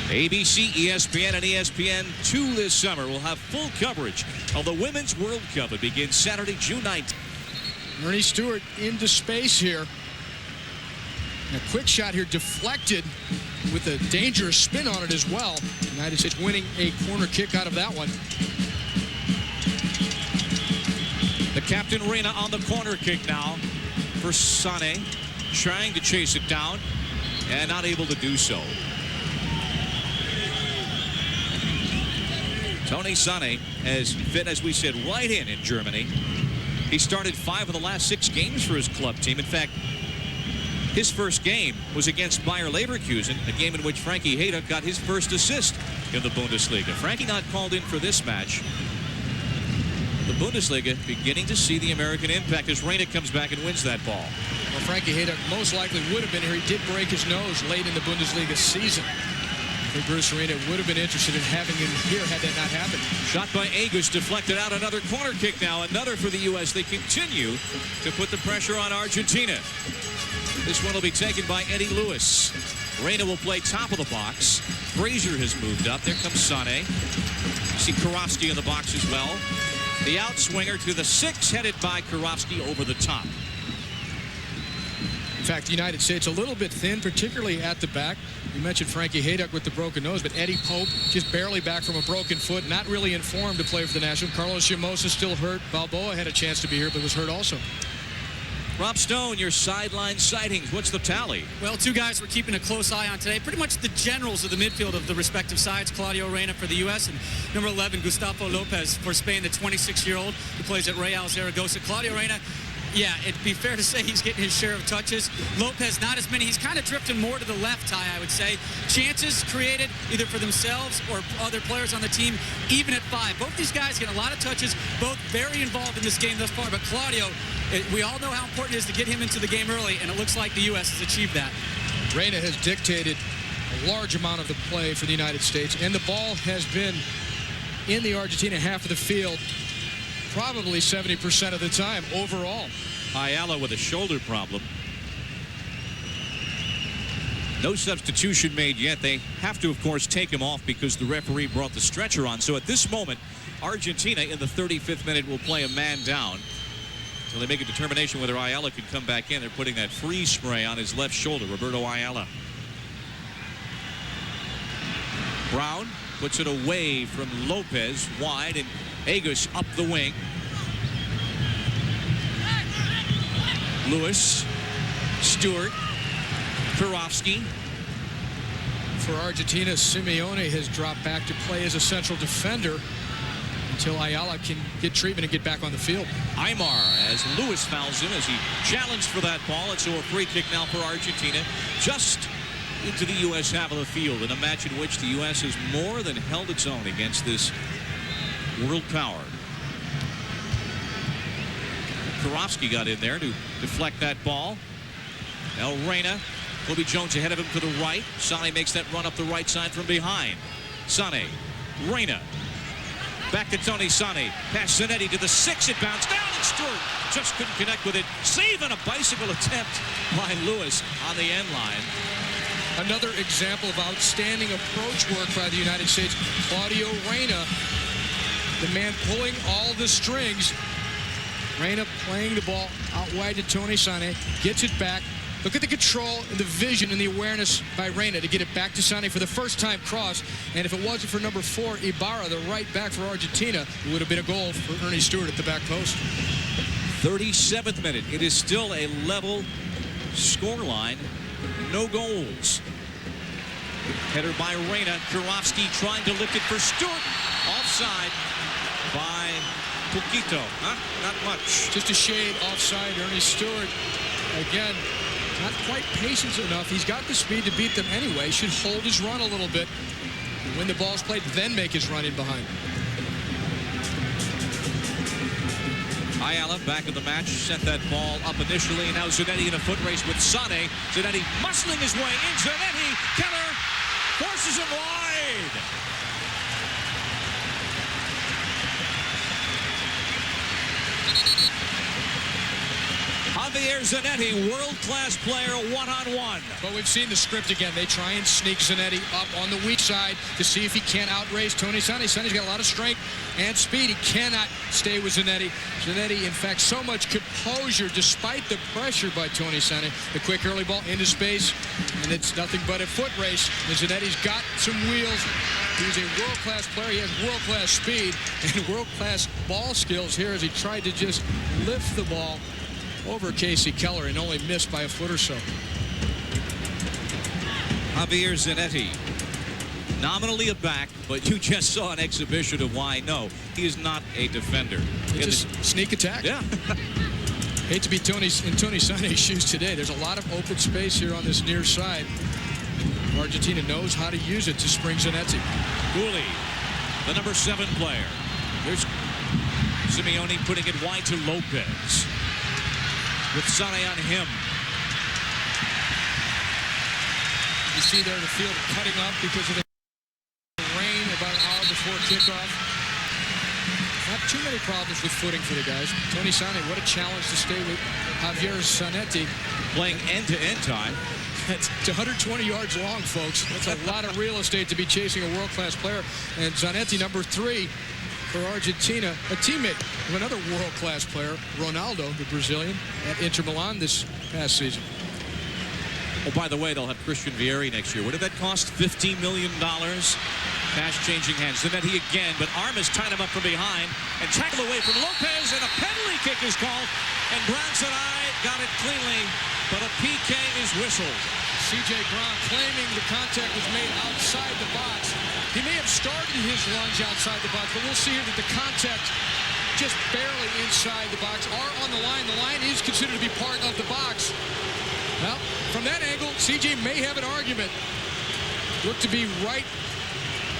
ABC, ESPN, and ESPN2 this summer will have full coverage of the Women's World Cup. It begins Saturday, June 9th. Ernie Stewart into space here. A quick shot here deflected with a dangerous spin on it as well. United States winning a corner kick out of that one. The captain Reyna on the corner kick now for Sané, trying to chase it down and not able to do so. Tony Sané has fit, as we said, right in Germany. He started 5 of the last 6 games for his club team. In fact, his first game was against Bayer Leverkusen, a game in which Frankie Hayda got his first assist in the Bundesliga. Frankie not called in for this match. The Bundesliga beginning to see the American impact as Reyna comes back and wins that ball. Well, Frankie Hayda most likely would have been here. He did break his nose late in the Bundesliga season. I think Bruce Arena would have been interested in having him here had that not happened. Shot by Agus, deflected out. Another corner kick now. Another for the U.S. They continue to put the pressure on Argentina. This one will be taken by Eddie Lewis. Reyna will play top of the box. Frazier has moved up. There comes Sané. You see Karofsky in the box as well. The outswinger to the 6, headed by Karofsky over the top. In fact, the United States a little bit thin, particularly at the back. You mentioned Frankie Hayduck with the broken nose, but Eddie Pope just barely back from a broken foot, not really in form to play for the national. Carlos Llamosa still hurt. Balboa had a chance to be here, but was hurt also. Rob Stone, your sideline sightings. What's the tally? Well, 2 guys we're keeping a close eye on today. Pretty much the generals of the midfield of the respective sides. Claudio Reyna for the U.S. and number 11, Gustavo Lopez for Spain, the 26-year-old who plays at Real Zaragoza. Claudio Reyna, yeah, it'd be fair to say he's getting his share of touches. Lopez, not as many. He's kind of drifting more to the left, Ty, I would say. Chances created either for themselves or other players on the team, even at 5. Both these guys get a lot of touches, both very involved in this game thus far. But Claudio, we all know how important it is to get him into the game early, and it looks like the U.S. has achieved that. Reyna has dictated a large amount of the play for the United States, and the ball has been in the Argentina half of the field probably 70% of the time overall. Ayala with a shoulder problem. No substitution made yet. They have to, of course, take him off because the referee brought the stretcher on. So at this moment, Argentina in the 35th minute will play a man down. So they make a determination whether Ayala can come back in. They're putting that freeze spray on his left shoulder, Roberto Ayala. Brown puts it away from Lopez, wide, and Agus up the wing. Lewis, Stewart, Karofsky. For Argentina, Simeone has dropped back to play as a central defender until Ayala can get treatment and get back on the field. Aimar, as Lewis fouls him as he challenged for that ball. And so a free kick now for Argentina, just into the U.S. half of the field, in a match in which the U.S. has more than held its own against this world power. Karofsky got in there to deflect that ball. Now Reyna, Kobe Jones ahead of him to the right. Sané makes that run up the right side from behind. Sané, Reyna, back to Tony Sané. Pass Zanetti to the 6. It bounced down, and Stewart just couldn't connect with it. Save and a bicycle attempt by Lewis on the end line. Another example of outstanding approach work by the United States. Claudio Reyna, the man pulling all the strings. Reyna playing the ball out wide to Tony Sané, gets it back. Look at the control and the vision and the awareness by Reyna to get it back to Sané for the first time cross. And if it wasn't for number 4, Ibarra, the right back for Argentina, it would have been a goal for Ernie Stewart at the back post. 37th minute. It is still a level scoreline. No goals. Header by Reyna. Karofsky trying to lift it for Stewart. Offside by Poquito. Not much. Just a shade offside. Ernie Stewart, again, not quite patient enough. He's got the speed to beat them anyway. Should hold his run a little bit. When the ball's played, then make his run in behind. Ayala back in the match, sent that ball up initially. Now Zanetti in a foot race with Sané. Zanetti muscling his way in. Zanetti, Keller forces him wide. Javier Zanetti, world-class player, one-on-one. But we've seen the script again. They try and sneak Zanetti up on the weak side to see if he can't outrace Tony Sané. Sané's got a lot of strength and speed. He cannot stay with Zanetti. Zanetti, in fact, so much composure despite the pressure by Tony Sané. The quick early ball into space, and it's nothing but a foot race. And Zanetti's got some wheels. He's a world-class player. He has world-class speed and world-class ball skills here as he tried to just lift the ball over Casey Keller and only missed by a foot or so. Javier Zanetti, nominally a back, but you just saw an exhibition of why, no, he is not a defender. Just sneak attack. Yeah. Hate to be in Tony Sané's shoes today. There's a lot of open space here on this near side. Argentina knows how to use it to spring Zanetti. Julio, the number 7 player. There's Simeone putting it wide to Lopez, with Sané on him. You see there the field cutting up because of the rain about an hour before kickoff. Not too many problems with footing for the guys. Tony Sané, what a challenge to stay with Javier Zanetti. Playing end-to-end time. It's 120 yards long, folks. That's a lot of real estate to be chasing a world-class player. And Zanetti, number 3 for Argentina, a teammate of another world-class player, Ronaldo, the Brazilian, at Inter Milan this past season. Oh, by the way, they'll have Christian Vieri next year. What did that cost? $15 million. Cash changing hands. Zanetti again, but Armas tied him up from behind and tackled away from Lopez, and a penalty kick is called. And Brown said, I got it cleanly, but a PK is whistled. C.J. Brown claiming the contact was made outside the box. He may have started his lunge outside the box, but we'll see here that the contact just barely inside the box are on the line. The line is considered to be part of the box. Well, from that angle, C.J. may have an argument. Look to be right,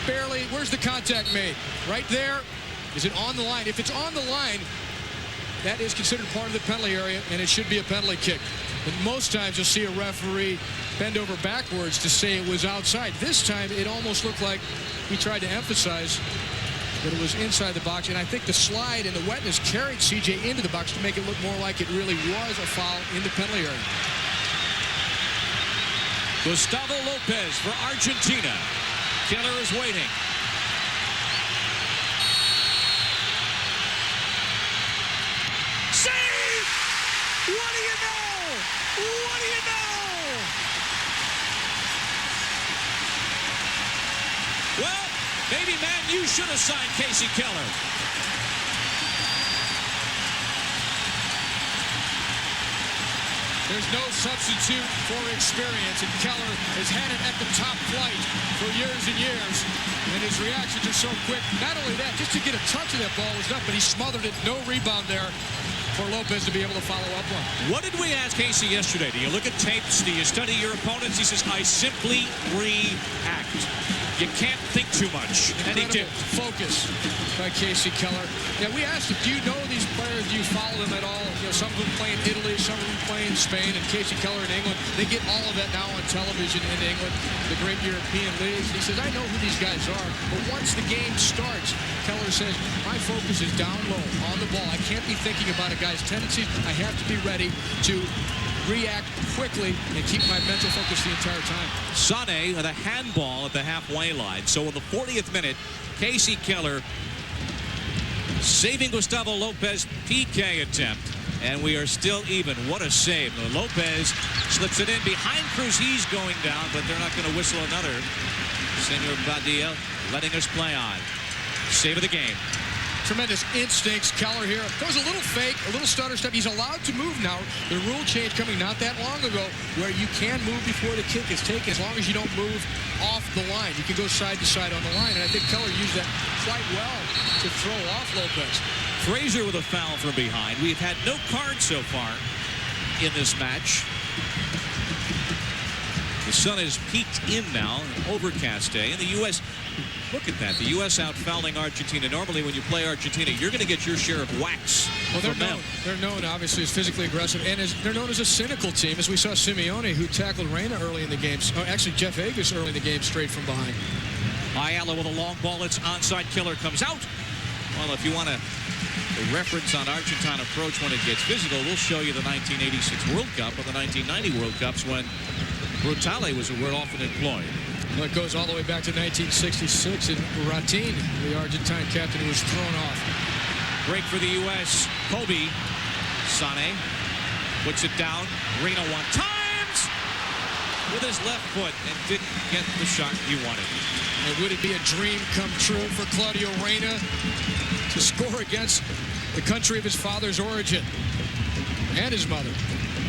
barely. Where's the contact made? Right there. Is it on the line? If it's on the line, that is considered part of the penalty area, and it should be a penalty kick. But most times you'll see a referee bend over backwards to say it was outside. This time it almost looked like he tried to emphasize that it was inside the box, and I think the slide and the wetness carried CJ into the box to make it look more like it really was a foul in the penalty area. Gustavo Lopez for Argentina. Keller is waiting. Save! What do you know? What do you know? Well, maybe, man, you should have signed Casey Keller. There's no substitute for experience, and Keller has had it at the top flight for years and years, and his reactions are so quick. Not only that, just to get a touch of that ball was enough, but he smothered it. No rebound there for Lopez to be able to follow up on. What did we ask Casey yesterday? Do you look at tapes? Do you study your opponents? He says, I simply react. You can't think too much. And he did. Focus by Casey Keller. Yeah, we asked him, do you know these players? Do you follow them at all? You know, some of them play in Italy, some of them play in Spain, and Casey Keller in England. They get all of that now on television in England, the great European leagues. He says, I know who these guys are, but once the game starts, Keller says, my focus is down low on the ball. I can't be thinking about a guy's tendencies. I have to be ready to react quickly and keep my mental focus the entire time. Sané with a handball at the halfway line. So in the 40th minute, Casey Keller saving Gustavo Lopez PK attempt. And we are still even. What a save. Lopez slips it in behind Cruz. He's going down, but they're not going to whistle another. Senor Badilla letting us play on. Save of the game. Tremendous instincts. Keller here goes a little fake, a little stutter step. He's allowed to move now. The rule change coming not that long ago where you can move before the kick is taken as long as you don't move off the line. You can go side to side on the line, and I think Keller used that quite well to throw off Lopez. Frazier with a foul from behind. We've had no cards so far in this match. The sun has peaked in now, an overcast day. In the U.S., look at that. The U.S. out fouling Argentina. Normally, when you play Argentina, you're going to get your share of wax. Well, they're known, obviously, as physically aggressive, and they're known as a cynical team, as we saw Simeone, who tackled Reina early in the game. Oh, actually, Jeff Agus early in the game, straight from behind. Ayala with a long ball. It's onside. Keller comes out. Well, if you want a reference on Argentine approach when it gets physical, we'll show you the 1986 World Cup or the 1990 World Cups when brutale was a word often employed. Well, it goes all the way back to 1966, and Ratin, the Argentine captain, who was thrown off. Break for the U.S. Kobe. Sané puts it down. Reina one times with his left foot and didn't get the shot he wanted. And would it be a dream come true for Claudio Reina to score against the country of his father's origin and his mother?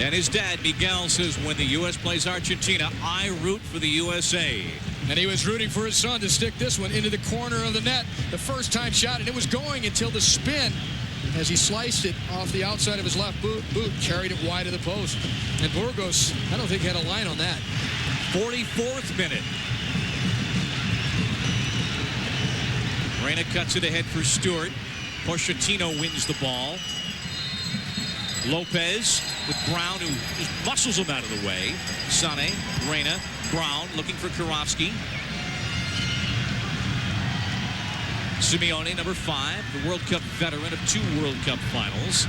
And his dad, Miguel, says when the U.S. plays Argentina, I root for the U.S.A. And he was rooting for his son to stick this one into the corner of the net. The first time shot, and it was going until the spin as he sliced it off the outside of his left boot, carried it wide of the post. And Burgos, I don't think, had a line on that. 44th minute. Reina cuts it ahead for Stewart. Pochettino wins the ball. Lopez with Brown, who just muscles him out of the way. Sané, Reina, Brown looking for Karofsky. Simeone, number 5, the World Cup veteran of 2 World Cup finals.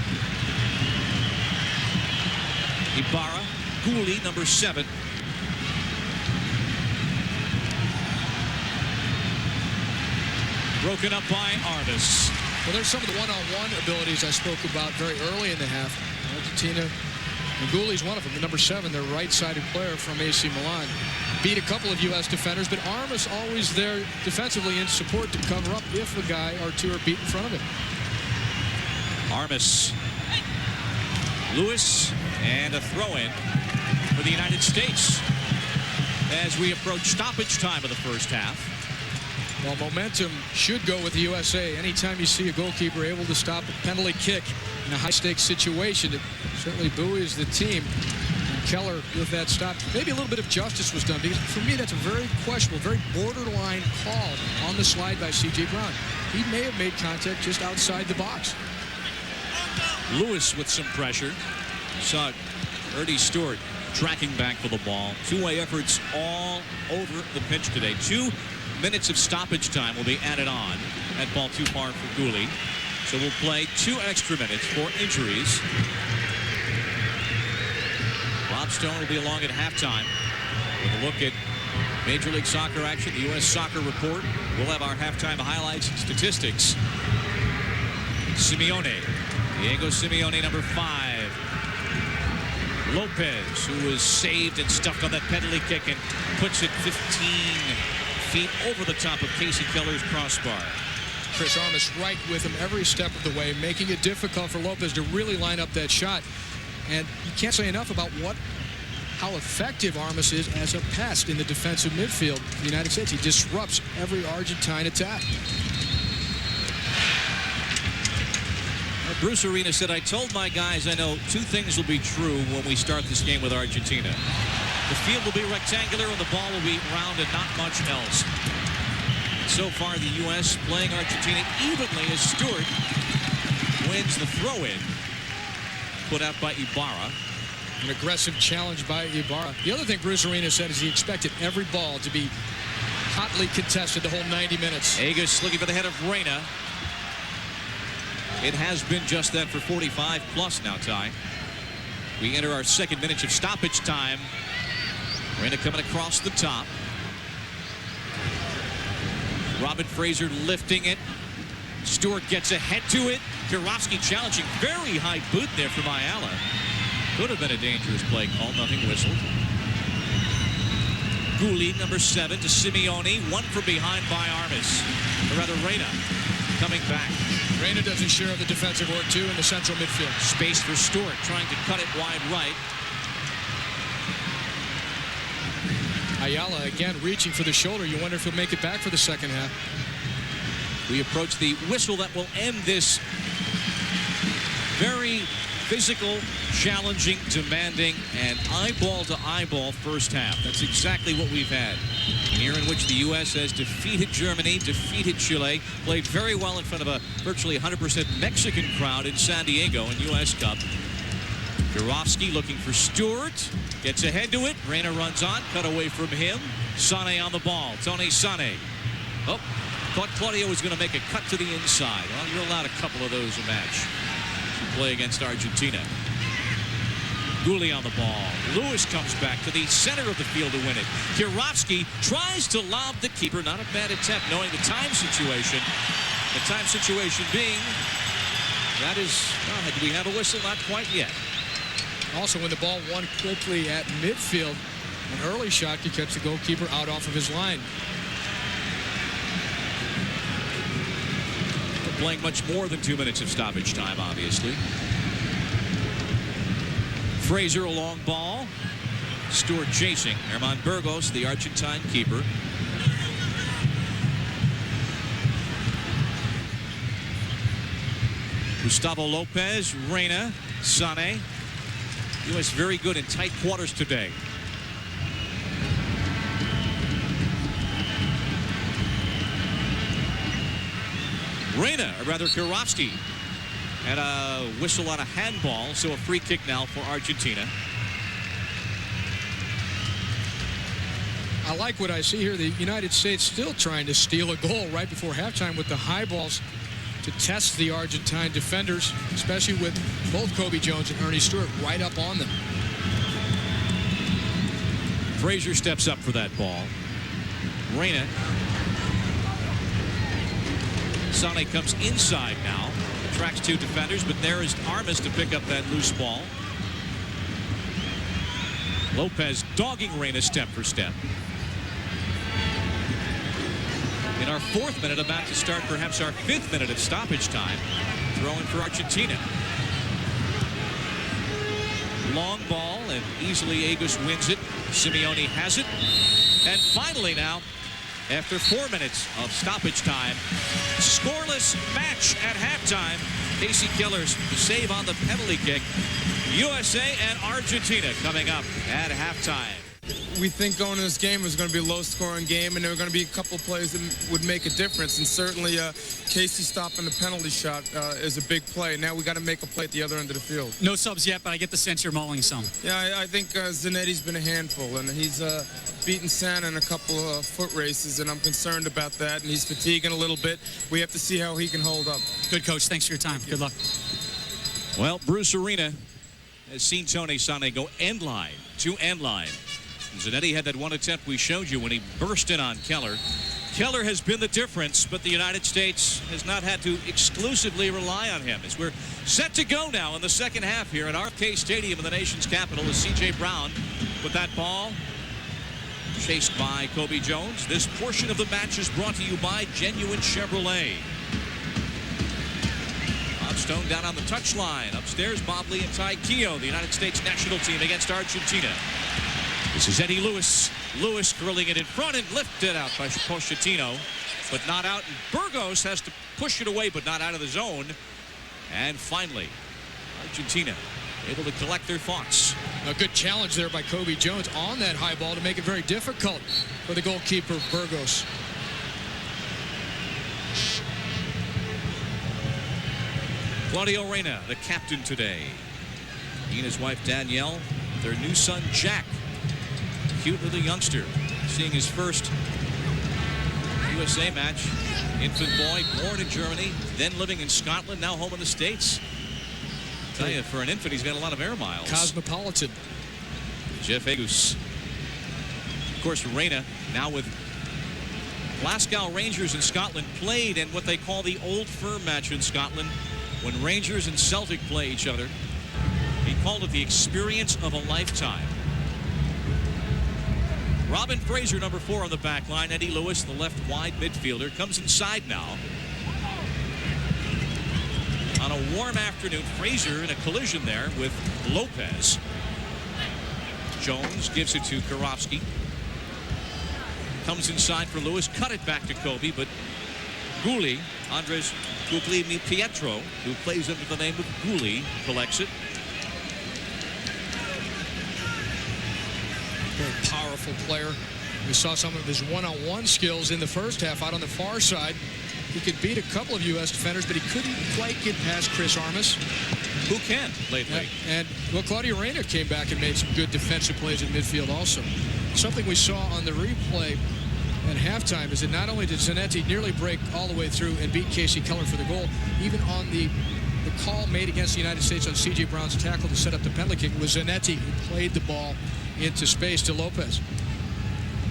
Ibarra, Kily, number 7, Broken up by Armas. Well, there's some of the one-on-one abilities I spoke about very early in the half. Argentina, and Guli's one of them, the number 7, their right-sided player from AC Milan. Beat a couple of U.S. defenders, but Armas always there defensively in support to cover up if a guy or two are beat in front of him. Armas. Lewis, and a throw-in for the United States as we approach stoppage time of the first half. Well, momentum should go with the USA. Anytime you see a goalkeeper able to stop a penalty kick in a high-stakes situation, it certainly buoys the team. And Keller with that stop. Maybe a little bit of justice was done, because for me that's a very questionable, very borderline call on the slide by C.J. Brown. He may have made contact just outside the box. Lewis with some pressure. Saw Ernie Stewart tracking back for the ball. Two-way efforts all over the pitch today. 2 minutes of stoppage time will be added on. That ball too far for Gulli. So we'll play 2 extra minutes for injuries. Rob Stone will be along at halftime with a look at Major League Soccer action, the U.S. Soccer Report. We'll have our halftime highlights and statistics. Simeone. Diego Simeone, number 5. Lopez, who was saved and stuffed on that penalty kick and puts it 15 feet over the top of Casey Keller's crossbar. Chris Armas right with him every step of the way, making it difficult for Lopez to really line up that shot. And you can't say enough about how effective Armas is as a pest in the defensive midfield of the United States. He disrupts every Argentine attack. Bruce Arena said, I told my guys I know 2 things will be true when we start this game with Argentina. The field will be rectangular and the ball will be round and not much else. So far, the U.S. playing Argentina evenly as Stewart wins the throw-in put out by Ibarra. An aggressive challenge by Ibarra. The other thing Bruce Arena said is he expected every ball to be hotly contested the whole 90 minutes. Agus looking for the head of Reyna. It has been just that for 45 plus now, Ty. We enter our 2nd minute of stoppage time. Reyna coming across the top. Robin Fraser lifting it. Stewart gets ahead to it. Kirovsky challenging. Very high boot there from Ayala. Could have been a dangerous play call. Nothing whistled. Gulli, number 7, to Simeone. 1 from behind by Armas. Or rather, Reyna coming back. Reyna doesn't share the defensive work, too, in the central midfield. Space for Stewart, trying to cut it wide right. Ayala, again, reaching for the shoulder. You wonder if he'll make it back for the second half. We approach the whistle that will end this very physical, challenging, demanding, and eyeball-to-eyeball first half. That's exactly what we've had. Here in which the U.S. has defeated Germany, defeated Chile, played very well in front of a virtually 100% Mexican crowd in San Diego in U.S. Cup. Kirovsky looking for Stewart, gets ahead to it. Reyna runs on, cut away from him. Sané on the ball. Tony Sané. Oh, thought Claudio was going to make a cut to the inside. Well, you're allowed a couple of those a match to play against Argentina. Gulli on the ball. Lewis comes back to the center of the field to win it. Kirovsky tries to lob the keeper. Not a bad attempt, knowing the time situation. The time situation being, that is, well, do we have a whistle? Not quite yet. Also, when the ball won quickly at midfield, an early shot could catch the goalkeeper out off of his line. We're playing much more than 2 minutes of stoppage time, obviously. Fraser, a long ball. Stewart chasing. Herman Burgos, the Argentine keeper. Gustavo Lopez, Reyna, Sané. U.S. very good in tight quarters today. Reyna, or rather Kirovsky, had a whistle on a handball, so a free kick now for Argentina. I like what I see here. The United States still trying to steal a goal right before halftime with the high balls to test the Argentine defenders, especially with both Kobe Jones and Ernie Stewart right up on them. Fraser steps up for that ball. Reyna Sane comes inside now. Tracks 2 defenders, but there is Armas to pick up that loose ball. Lopez dogging Reyna step for step. In our 4th minute, about to start perhaps our 5th minute of stoppage time. Throwing for Argentina. Long ball, and easily Agus wins it. Simeone has it. And finally now, after 4 minutes of stoppage time, scoreless match at halftime. Kasey Keller's save on the penalty kick. USA and Argentina coming up at halftime. We think going into this game was going to be a low-scoring game, and there were going to be a couple plays that would make a difference. And certainly, Kasey stopping the penalty shot is a big play. Now we got to make a play at the other end of the field. No subs yet, but I get the sense you're mauling some. Yeah, I think Zanetti's been a handful, and he's beaten Santa in a couple of foot races, and I'm concerned about that. And he's fatiguing a little bit. We have to see how he can hold up. Good, Coach. Thanks for your time. Good luck. Well, Bruce Arena has seen Tony Sane go end line to end line. Zanetti had that one attempt we showed you when he burst in on Keller. Keller has been the difference, but the United States has not had to exclusively rely on him. As we're set to go now in the second half here at RFK Stadium in the nation's capital is C.J. Brown with that ball. Chased by Kobe Jones. This portion of the match is brought to you by Genuine Chevrolet. Stone down on the touchline. Upstairs, Bob Lee and Ty Keogh, the United States national team against Argentina. This is Eddie Lewis. Lewis curling it in front and lifted out by Pochettino, but not out. And Burgos has to push it away, but not out of the zone. And finally, Argentina able to collect their thoughts. A good challenge there by Kobe Jones on that high ball to make it very difficult for the goalkeeper, Burgos. Claudio Reyna, the captain today. He and his wife Danielle, their new son Jack. Cute little youngster, seeing his first USA match. Infant boy, born in Germany, then living in Scotland, now home in the States. I tell you, for an infant, he's got a lot of air miles. Cosmopolitan. Jeff Agus. Of course, Reyna now with Glasgow Rangers in Scotland, played in what they call the Old Firm match in Scotland. When Rangers and Celtic play each other, he called it the experience of a lifetime. Robin Fraser, number 4 on the back line. Eddie Lewis, the left wide midfielder, comes inside now. On a warm afternoon, Fraser in a collision there with Lopez. Jones gives it to Karofsky. Comes inside for Lewis, cut it back to Kobe, but Gulli, Andres Guglielminpietro, who plays under the name of Gulli, collects it. Very powerful player. We saw some of his one-on-one skills in the first half out on the far side. He could beat a couple of U.S. defenders, but he couldn't quite get past Chris Armas. Who can lately? And well, Claudio Reyna came back and made some good defensive plays in midfield also. Something we saw on the replay at halftime is that not only did Zanetti nearly break all the way through and beat Kasey Keller for the goal, even on the call made against the United States on C.J. Brown's tackle to set up the penalty kick, it was Zanetti who played the ball into space to Lopez.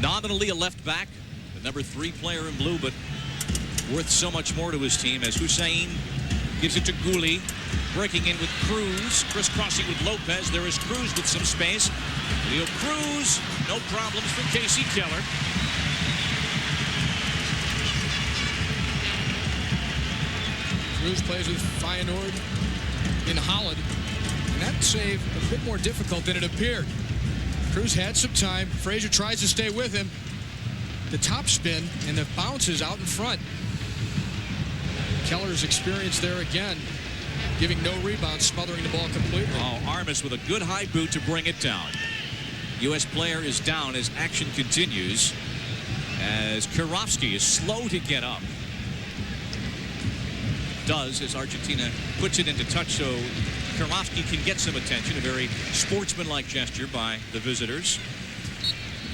Nominally a left back, the number 3 player in blue, but worth so much more to his team as Husain gives it to Gulli, breaking in with Cruz, crisscrossing with Lopez. There is Cruz with some space. Leo Cruz, no problems for Kasey Keller. Cruz plays with Feyenoord in Holland, and that save a bit more difficult than it appeared. Cruz had some time. Fraser tries to stay with him. The top spin and the bounces out in front. Keller's experience there again, giving no rebound, smothering the ball completely. Oh, Armas with a good high boot to bring it down. U.S. player is down as action continues, as Karofsky is slow to get up. Does as Argentina puts it into touch so Karofsky can get some attention. A very sportsmanlike gesture by the visitors.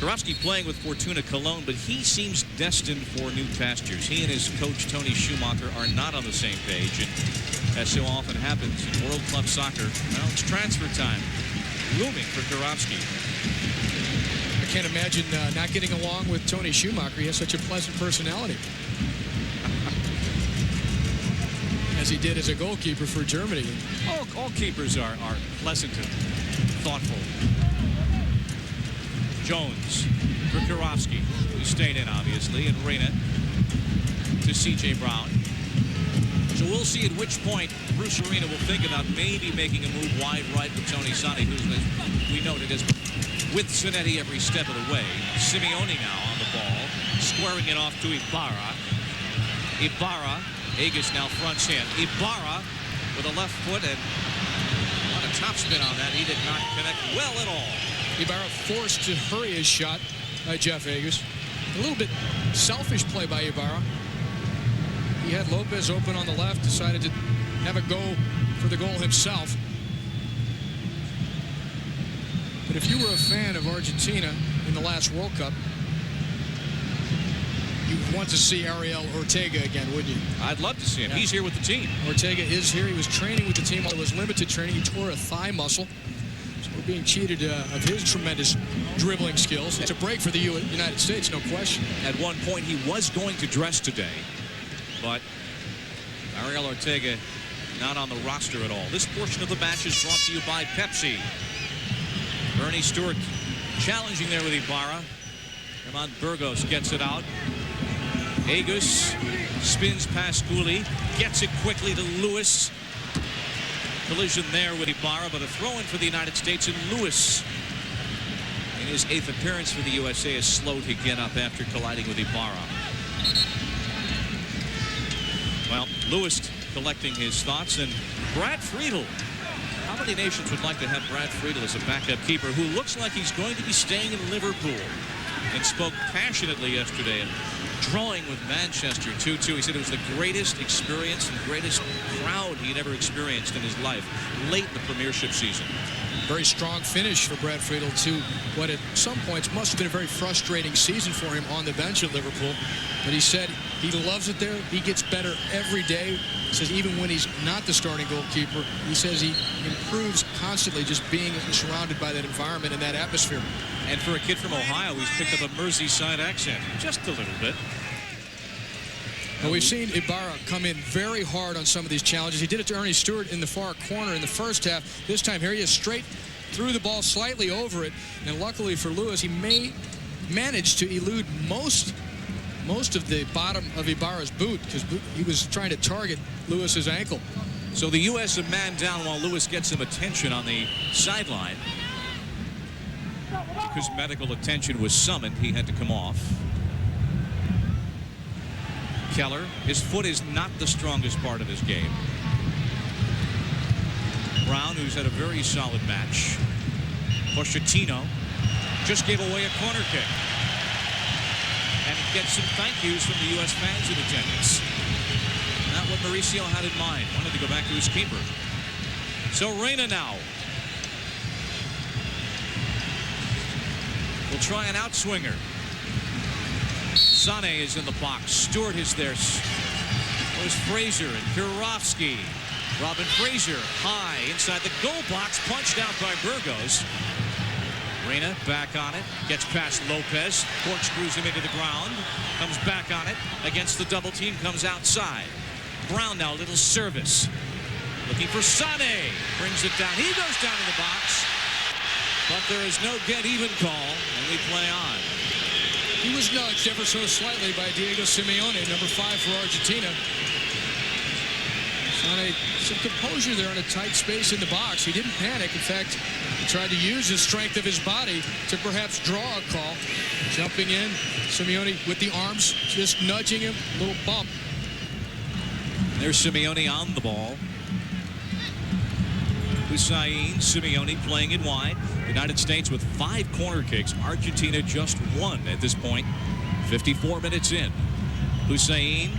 Karofsky playing with Fortuna Cologne, but he seems destined for new pastures. He and his coach, Tony Schumacher, are not on the same page. And as so often happens in World Club Soccer, well, it's transfer time. Looming for Karofsky. I can't imagine not getting along with Tony Schumacher. He has such a pleasant personality. as he did as a goalkeeper for Germany. All keepers are pleasant and thoughtful. Jones for Karofsky, who stayed in, obviously, and Reyna to C.J. Brown. So we'll see at which point Bruce Arena will think about maybe making a move wide right with Tony Sani, who we noted is with Zanetti every step of the way. Simeone now on the ball, squaring it off to Ibarra. Ibarra, Agus now fronts in. Ibarra with a left foot and on a topspin on that. He did not connect well at all. Ibarra forced to hurry his shot by Jeff Agus. A little bit selfish play by Ibarra. He had Lopez open on the left, decided to have a go for the goal himself. But if you were a fan of Argentina in the last World Cup, you'd want to see Ariel Ortega again, wouldn't you? I'd love to see him. Yeah. He's here with the team. Ortega is here. He was training with the team while it was limited training. He tore a thigh muscle. So we're being cheated of his tremendous dribbling skills. It's a break for the United States, no question. At one point, he was going to dress today, but Ariel Ortega not on the roster at all. This portion of the match is brought to you by Pepsi. Bernie Stewart challenging there with Ibarra. Come on, Burgos gets it out. Agus spins past Kily, gets it quickly to Lewis. Collision there with Ibarra, but a throw-in for the United States, and Lewis, in his 8th appearance for the USA, is slow to get up after colliding with Ibarra. Well, Lewis collecting his thoughts, and Brad Friedel. How many nations would like to have Brad Friedel as a backup keeper who looks like he's going to be staying in Liverpool, and spoke passionately yesterday and drawing with Manchester 2-2. He said it was the greatest experience and greatest crowd he had ever experienced in his life late in the Premiership season. Very strong finish for Brad Friedel to what at some points must have been a very frustrating season for him on the bench at Liverpool. But he said he loves it there. He gets better every day. He says even when he's not the starting goalkeeper, he says he improves constantly just being surrounded by that environment and that atmosphere. And for a kid from Ohio, he's picked up a Merseyside accent, just a little bit. Well, we've seen Ibarra come in very hard on some of these challenges. He did it to Ernie Stewart in the far corner in the first half. This time here he is straight through the ball, slightly over it. And luckily for Lewis, he managed to elude most of the bottom of Ibarra's boot, because he was trying to target Lewis's ankle. So the U.S. a man down while Lewis gets some attention on the sideline. Because medical attention was summoned, he had to come off. Keller, his foot is not the strongest part of his game. Brown, who's had a very solid match. Pochettino just gave away a corner kick. And gets some thank yous from the U.S. fans in attendance. Not what Mauricio had in mind. Wanted to go back to his keeper. So Reyna now will try an outswinger. Sane is in the box. Stewart is there. There's Fraser and Karofsky. Robin Fraser high inside the goal box, punched out by Burgos. Reyna back on it, gets past Lopez, corkscrews him into the ground, comes back on it against the double team, comes outside. Brown now, little service. Looking for Sane, brings it down. He goes down to the box, but there is no get even call, and we play on. He was nudged ever so slightly by Diego Simeone, number 5 for Argentina. Sane, some composure there in a tight space in the box. He didn't panic. In fact, he tried to use the strength of his body to perhaps draw a call. Jumping in, Simeone with the arms, just nudging him, a little bump. There's Simeone on the ball. Husain, Simeone playing it wide. United States with 5 corner kicks. Argentina just 1 at this point. 54 minutes in. Husain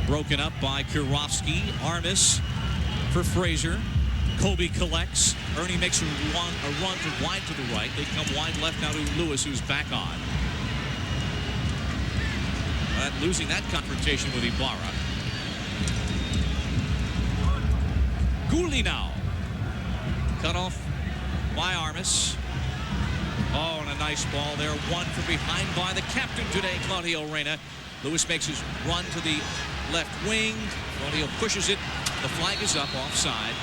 broken up by Karofsky. Armas for Fraser. Kobe collects. Ernie makes a run to wide to the right. They come wide left now to Lewis, who's back on. But losing that confrontation with Ibarra. Kily now. Cut off by Armas. Oh, and a nice ball there. One from behind by the captain today, Claudio Reyna. Lewis makes his run to the left wing. Claudio pushes it. The flag is up, offside.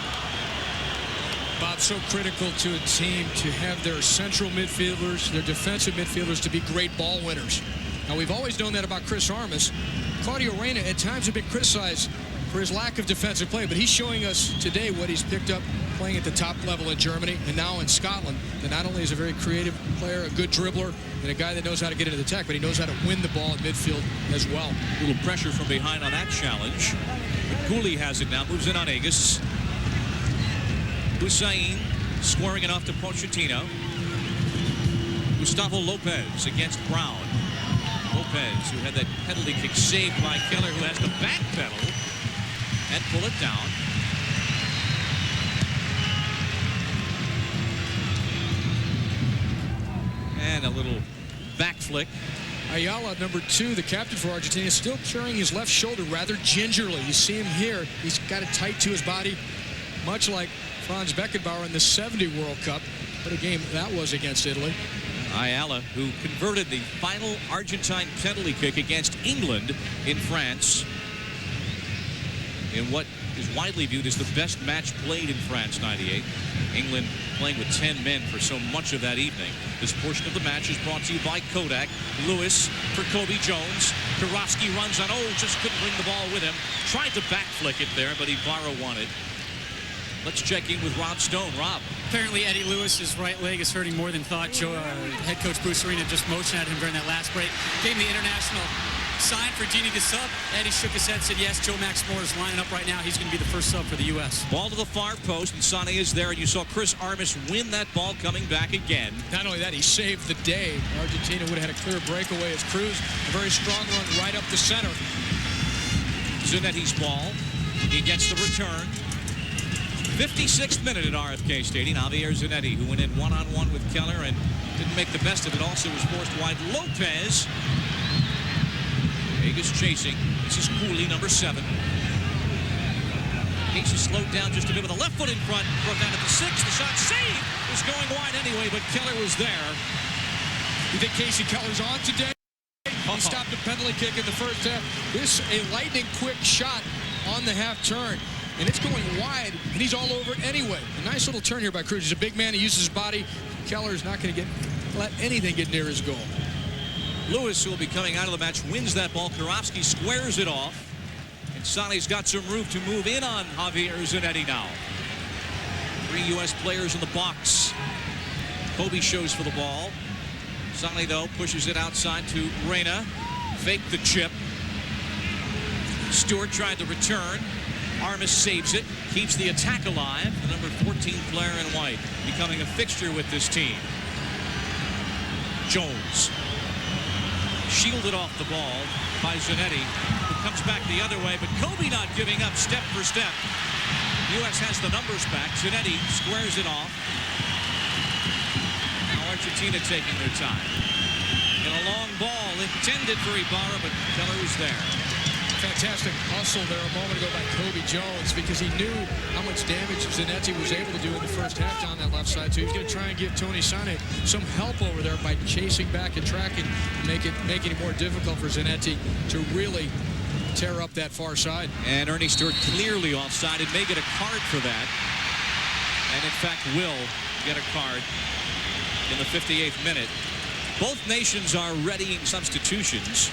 Bob, so critical to a team to have their central midfielders, their defensive midfielders, to be great ball winners. Now, we've always known that about Chris Armas. Claudio Reyna at times have been criticized for his lack of defensive play, but he's showing us today what he's picked up playing at the top level in Germany and now in Scotland, that not only is a very creative player, a good dribbler, and a guy that knows how to get into the attack, but he knows how to win the ball in midfield as well. A little pressure from behind on that challenge. But Kily has it now, moves in on Agus. Husain scoring it off to Pochettino. Gustavo Lopez against Brown. Lopez, who had that penalty kick saved by Keller, who has to backpedal and pull it down. And a little back flick. Ayala, number 2, the captain for Argentina, still carrying his left shoulder rather gingerly. You see him here. He's got it tight to his body, much like Franz Beckenbauer in the '70 World Cup. What a game that was against Italy. Ayala, who converted the final Argentine penalty kick against England in France in what is widely viewed as the best match played in France '98. England playing with 10 men for so much of that evening. This portion of the match is brought to you by Kodak. Lewis for Kobe Jones. Karofsky runs on, just couldn't bring the ball with him. Tried to back flick it there, but Ibarra won it. Let's check in with Rob Stone. Rob. Apparently Eddie Lewis's right leg is hurting more than thought. Head coach Bruce Arena just motioned at him during that last break. Gave him the international sign for Dini to sub. Eddie shook his head, said yes. Joe Max Moore is lining up right now. He's going to be the first sub for the U.S. Ball to the far post, and Sané is there, and you saw Chris Armas win that ball coming back again. Not only that, he saved the day. Argentina would have had a clear breakaway as Cruz, a very strong run right up the center. Zanetti's ball. He gets the return. 56th minute at RFK Stadium. Javier Zanetti, who went in one-on-one with Keller and didn't make the best of it, also was forced wide. Lopez. Vegas chasing. This is Kily, number 7. Case is slowed down just a bit with a left foot in front. Broke down at the 6. The shot saved. Was going wide anyway, but Keller was there. You think Casey Keller's on today? He stopped a penalty kick in the first half. This a lightning quick shot on the half turn. And it's going wide, and he's all over it anyway. A nice little turn here by Cruz. He's a big man. He uses his body. Keller's not going to let anything get near his goal. Lewis, who will be coming out of the match, wins that ball. Karofsky squares it off. And Sané's got some room to move in on Javier Zanetti now. 3 U.S. players in the box. Kobe shows for the ball. Sané, though, pushes it outside to Reyna. Fake the chip. Stewart tried to return. Armas saves it, keeps the attack alive. The number 14 player in white, becoming a fixture with this team. Jones. Shielded off the ball by Zanetti, who comes back the other way, but Kobe not giving up step for step. U.S. has the numbers back. Zanetti squares it off. Now Argentina taking their time. And a long ball intended for Ibarra, but Keller was there. Fantastic hustle there a moment ago by Kobe Jones, because he knew how much damage Zanetti was able to do in the first half down that left side. So he's going to try and give Tony Sané some help over there by chasing back and tracking, making it more difficult for Zanetti to really tear up that far side. And Ernie Stewart clearly offside and may get a card for that. And in fact will get a card in the 58th minute. Both nations are readying substitutions,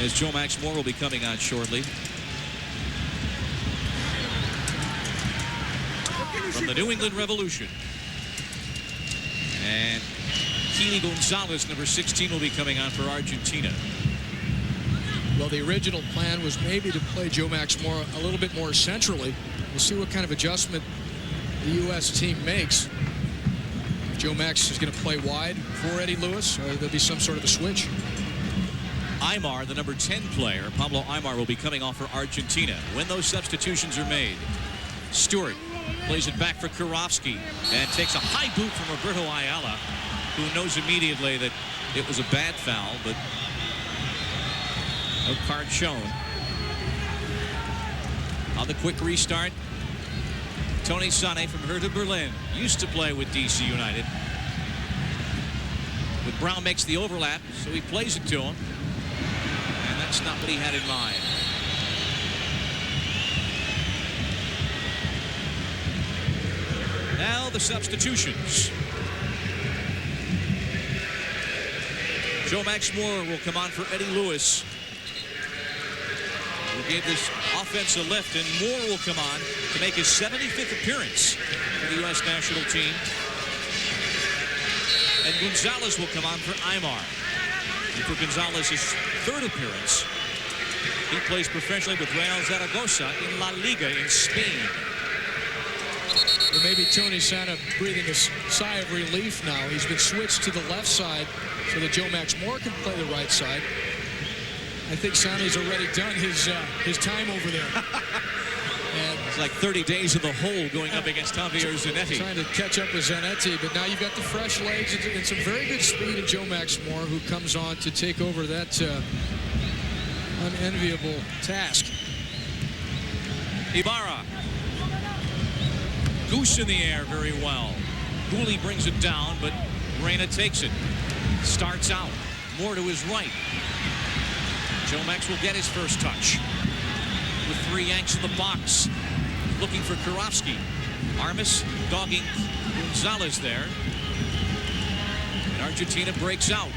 as Joe Max Moore will be coming on shortly. From the New England Revolution. And Kily González, number 16, will be coming on for Argentina. Well, the original plan was maybe to play Joe Max Moore a little bit more centrally. We'll see what kind of adjustment the U.S. team makes. Joe Max is going to play wide for Eddie Lewis, or there'll be some sort of a switch. Aimar, the number 10 player, Pablo Aimar, will be coming off for Argentina when those substitutions are made. Stewart plays it back for Karofsky and takes a high boot from Roberto Ayala, who knows immediately that it was a bad foul, but no card shown. On the quick restart, Tony Sané from Hertha Berlin used to play with DC United. But Brown makes the overlap, so he plays it to him. That's not what he had in mind. Now the substitutions. Joe Max Moore will come on for Eddie Lewis, who gave this offense a lift, and Moore will come on to make his 75th appearance for the U.S. national team. And González will come on for Aimar. And for González's third appearance, he plays professionally with Real Zaragoza in La Liga in Spain. Well, maybe Tony Santa breathing a sigh of relief now. He's been switched to the left side so that Joe Max Moore can play the right side. I think Santa's already done his time over there. And it's like 30 days in the hole going up against Javier Zanetti. Trying to catch up with Zanetti, but now you've got the fresh legs and some very good speed of Joe Max Moore, who comes on to take over that unenviable task. Ibarra. Goose in the air very well. Julio brings it down, but Reina takes it. Starts out. Moore to his right. Joe Max will get his first touch. With 3 Yanks in the box. Looking for Karofsky. Armas dogging González there. And Argentina breaks out.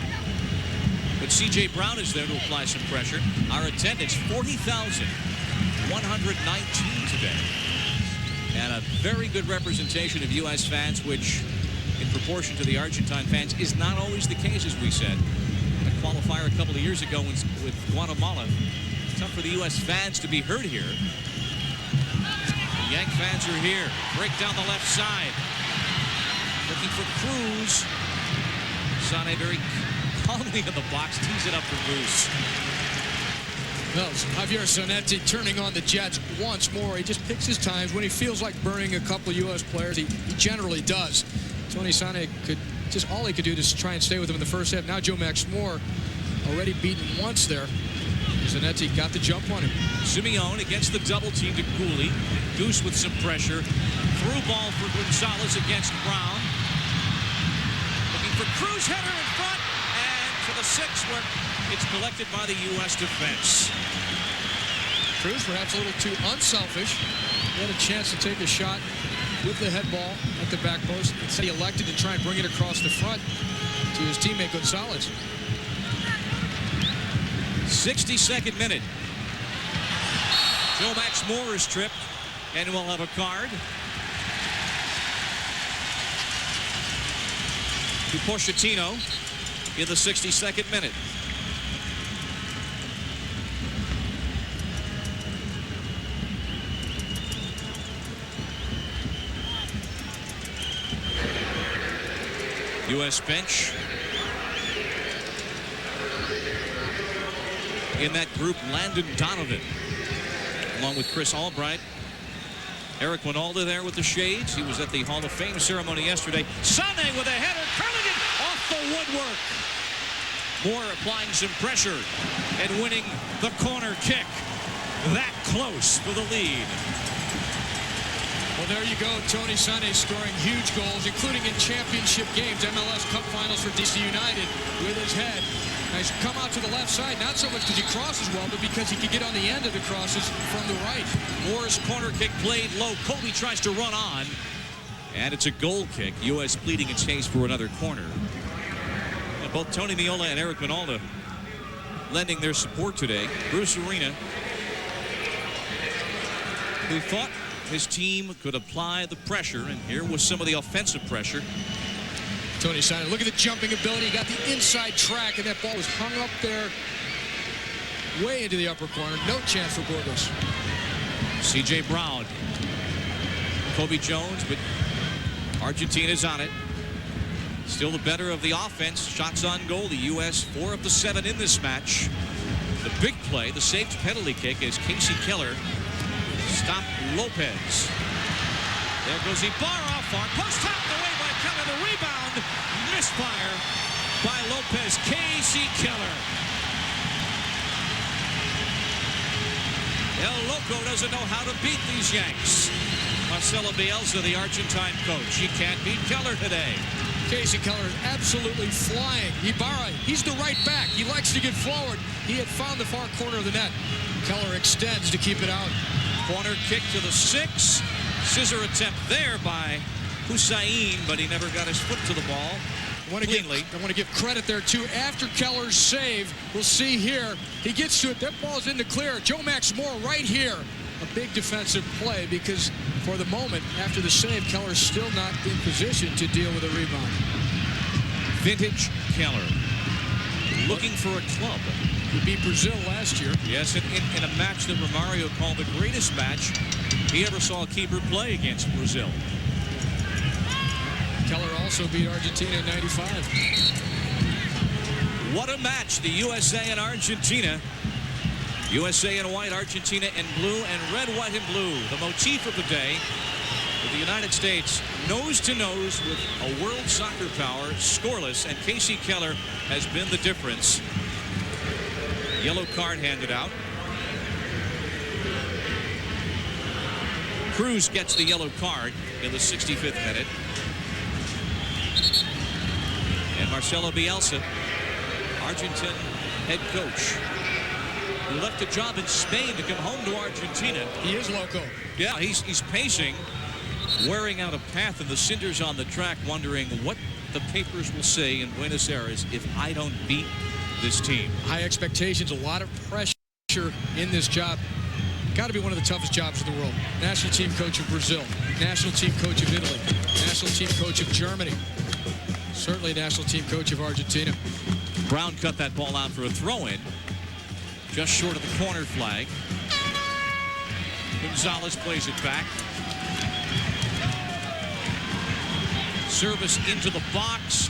But C.J. Brown is there to apply some pressure. Our attendance, 40,119 today. And a very good representation of U.S. fans, which, in proportion to the Argentine fans, is not always the case, as we said. A qualifier a couple of years ago with Guatemala. Tough for the U.S. fans to be heard here. The Yank fans are here. Break down the left side. Looking for Cruz. Sane very calmly in the box. Tees it up for Cruz. Well, Javier Zanetti turning on the Jets once more. He just picks his times. When he feels like burning a couple of U.S. players, he generally does. Tony Sane could just, all he could do is try and stay with him in the first half. Now Joe Max Moore already beaten once there. Zanetti got the jump on him. Simeone against the double team to Kily. Goose with some pressure. Through ball for González against Brown. Looking for Cruz, header in front. And to the 6 where it's collected by the U.S. defense. Cruz perhaps a little too unselfish. He had a chance to take a shot with the head ball at the back post. Instead, he elected to try and bring it across the front to his teammate González. 62nd minute. Joe Max Moore is tripped and will have a card. To Pochettino in the 62nd minute. U.S. bench. In that group, Landon Donovan, along with Chris Albright. Eric Winalda there with the shades. He was at the Hall of Fame ceremony yesterday. Sane with a header, curling it off the woodwork. Moore applying some pressure and winning the corner kick. That close for the lead. Well, there you go. Tony Sane scoring huge goals, including in championship games, MLS Cup Finals for DC United with his head. He's come out to the left side, not so much because he crosses well, but because he can get on the end of the crosses from the right. Moore's corner kick played low. Kobe tries to run on, and it's a goal kick. U.S. pleading its case for another corner. And both Tony Meola and Eric Winalda lending their support today. Bruce Arena, who thought his team could apply the pressure, and here was some of the offensive pressure. Tony Sane, look at the jumping ability. He got the inside track, and that ball was hung up there way into the upper corner. No chance for Burgos. C.J. Brown. Kobe Jones, but Argentina's on it. Still the better of the offense. Shots on goal. The U.S. 4 of the 7 in this match. The big play, the saved penalty kick, as Casey Keller stopped Lopez. There goes Ibarra. Far post tapped away by Keller. The rebound. Misfire by Lopez. Casey Keller. El Loco doesn't know how to beat these Yanks. Marcelo Bielsa, the Argentine coach. You can't beat Keller today. Casey Keller is absolutely flying. Ibarra, he's the right back. He likes to get forward. He had found the far corner of the net. Keller extends to keep it out. Corner kick to the 6. Scissor attempt there by Husain, but he never got his foot to the ball. I want to give credit there, too. After Keller's save, we'll see here, he gets to it. That ball's in the clear. Joe Max Moore right here. A big defensive play because for the moment, after the save, Keller's still not in position to deal with a rebound. Vintage Keller looking for a club. He beat Brazil last year. Yes, in a match that Romario called the greatest match he ever saw a keeper play against Brazil. Keller also beat Argentina in '95. What a match, the USA and Argentina. USA in white, Argentina in blue, and red, white, and blue. The motif of the day with the United States nose-to-nose with a world soccer power, scoreless, and Casey Keller has been the difference. Yellow card handed out. Cruz gets the yellow card in the 65th minute. And Marcelo Bielsa, Argentine head coach, who left a job in Spain to come home to Argentina. He is loco. Yeah, he's pacing, wearing out a path in the cinders on the track, wondering what the papers will say in Buenos Aires if I don't beat this team. High expectations, a lot of pressure in this job. Got to be one of the toughest jobs in the world. National team coach of Brazil, national team coach of Italy, national team coach of Germany, certainly national team coach of Argentina. Brown cut that ball out for a throw-in, just short of the corner flag. González plays it back. Service into the box.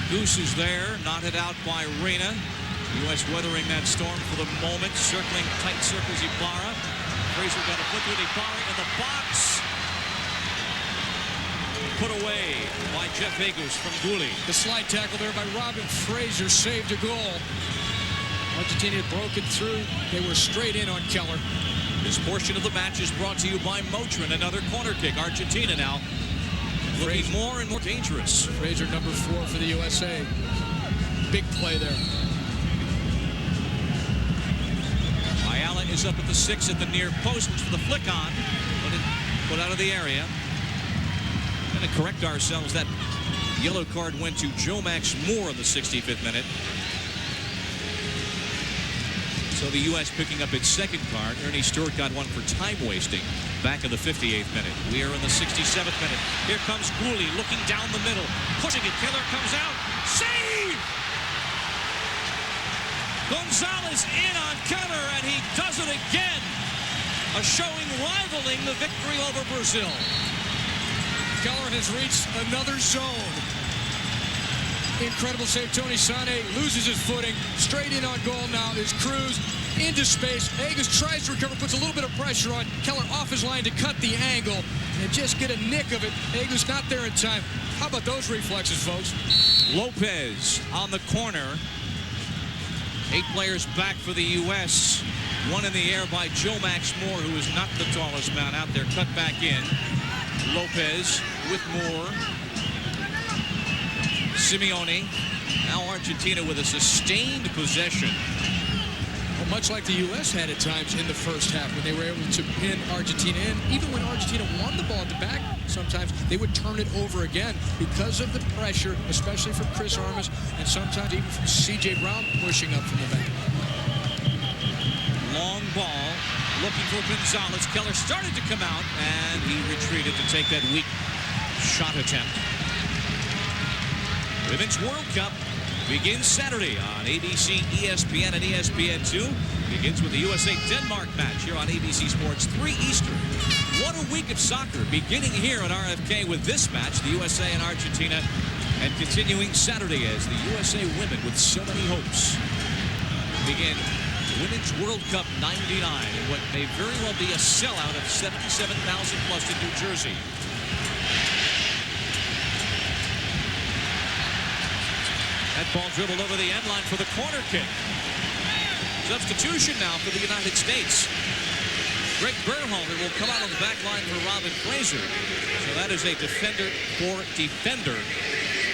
Goose is there, knotted out by Reina. U.S. weathering that storm for the moment, circling tight circles Ibarra. Fraser got a foot with Ibarra in the box. Put away by Jeff Eggers from Gulli. The slide tackle there by Robin Fraser saved a goal. Argentina had broken through. They were straight in on Keller. This portion of the match is brought to you by Motrin. Another corner kick. Argentina now looking more and more dangerous. Fraser, number 4 for the USA. Big play there. Ayala is up at the 6 at the near post, which for the flick on, but it put out of the area. Going to correct ourselves. That yellow card went to Joe Max Moore in the 65th minute. So the U.S. picking up its second card. Ernie Stewart got one for time wasting back in the 58th minute. We are in the 67th minute. Here comes Gulli looking down the middle, pushing it. Keller comes out. Save! González in on Keller, and he does it again. A showing rivaling the victory over Brazil. Keller has reached another zone. Incredible save. Tony Sane loses his footing. Straight in on goal now is Cruz into space. Eggers tries to recover, puts a little bit of pressure on Keller off his line to cut the angle and just get a nick of it. Eggers not there in time. How about those reflexes, folks? Lopez on the corner. 8 players back for the U.S. One in the air by Joe Max Moore, who is not the tallest man out there. Cut back in. Lopez with Moore. Simeone. Now Argentina with a sustained possession. Well, much like the U.S. had at times in the first half when they were able to pin Argentina in. Even when Argentina won the ball at the back, sometimes they would turn it over again because of the pressure, especially from Chris Armas, and sometimes even from C.J. Brown pushing up from the back. Long ball, looking for González. Keller started to come out, and he retreated to take that weak shot attempt. Women's World Cup begins Saturday on ABC, ESPN, and ESPN2. Begins with the USA-Denmark match here on ABC Sports, 3 Eastern. What a week of soccer, beginning here at RFK with this match, the USA and Argentina, and continuing Saturday as the USA women with so many hopes begin Women's World Cup 99 in what may very well be a sellout of 77,000 plus in New Jersey. That ball dribbled over the end line for the corner kick. Substitution now for the United States. Greg Berhalter will come out on the back line for Robin Fraser. So that is a defender for defender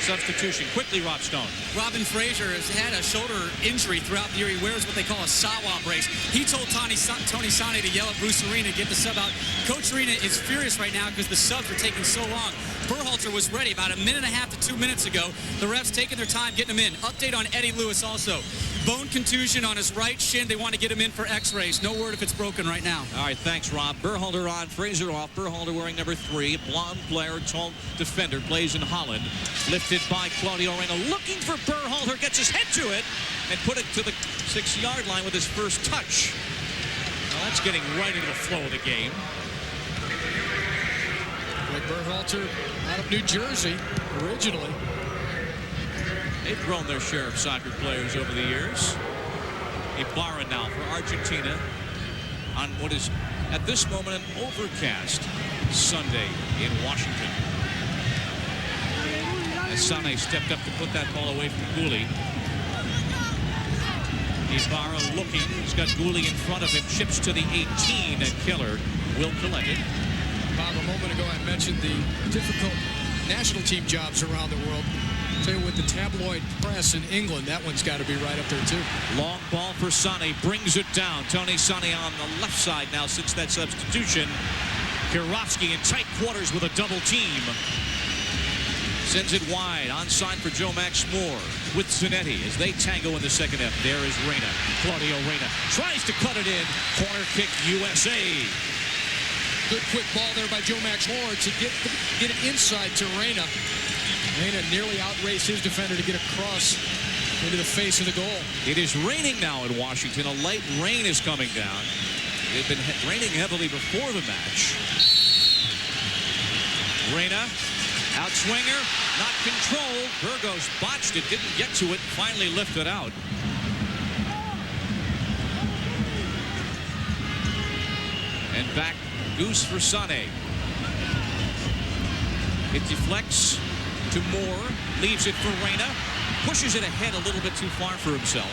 Substitution. Quickly, Rob Stone. Robin Fraser has had a shoulder injury throughout the year. He wears what they call a Sawa brace. He told Tony Sane to yell at Bruce Arena to get the sub out. Coach Arena is furious right now because the subs are taking so long. Berhalter was ready about a minute and a half to 2 minutes ago. The refs taking their time getting him in. Update on Eddie Lewis also. Bone contusion on his right shin. They want to get him in for x-rays. No word if it's broken right now. All right, thanks, Rob. Berhalter on, Fraser off. Berhalter wearing number 3. Blonde player, tall defender, plays in Holland. Lifted by Claudio Reyna. Looking for Berhalter. Gets his head to it and put it to the 6-yard line with his first touch. Well, that's getting right into the flow of the game. Like Berhalter out of New Jersey originally. They've grown their share of soccer players over the years. Ibarra now for Argentina on what is, at this moment, an overcast Sunday in Washington. As Sane stepped up to put that ball away from Kily. Ibarra looking. He's got Kily in front of him. Chips to the 18, and Keller will collect it. Bob, a moment ago I mentioned the difficult national team jobs around the world. Tell you, with the tabloid press in England, that one's got to be right up there too. Long ball for Sane, brings it down. Tony Sane on the left side now since that substitution. Kirovsky in tight quarters with a double team. Sends it wide, onside for Joe Max Moore with Zanetti as they tango in the second half. There is Reyna. Claudio Reyna tries to cut it in. Corner kick, USA. Good quick ball there by Joe Max Moore to get it inside to Reyna. Reyna nearly outraced his defender to get across into the face of the goal. It is raining now in Washington. A light rain is coming down. It had been raining heavily before the match. Reyna, outswinger, not controlled. Burgos botched it, didn't get to it, finally lifted out. And back, Goose for Sane. It deflects to Moore, leaves it for Reyna, pushes it ahead a little bit too far for himself.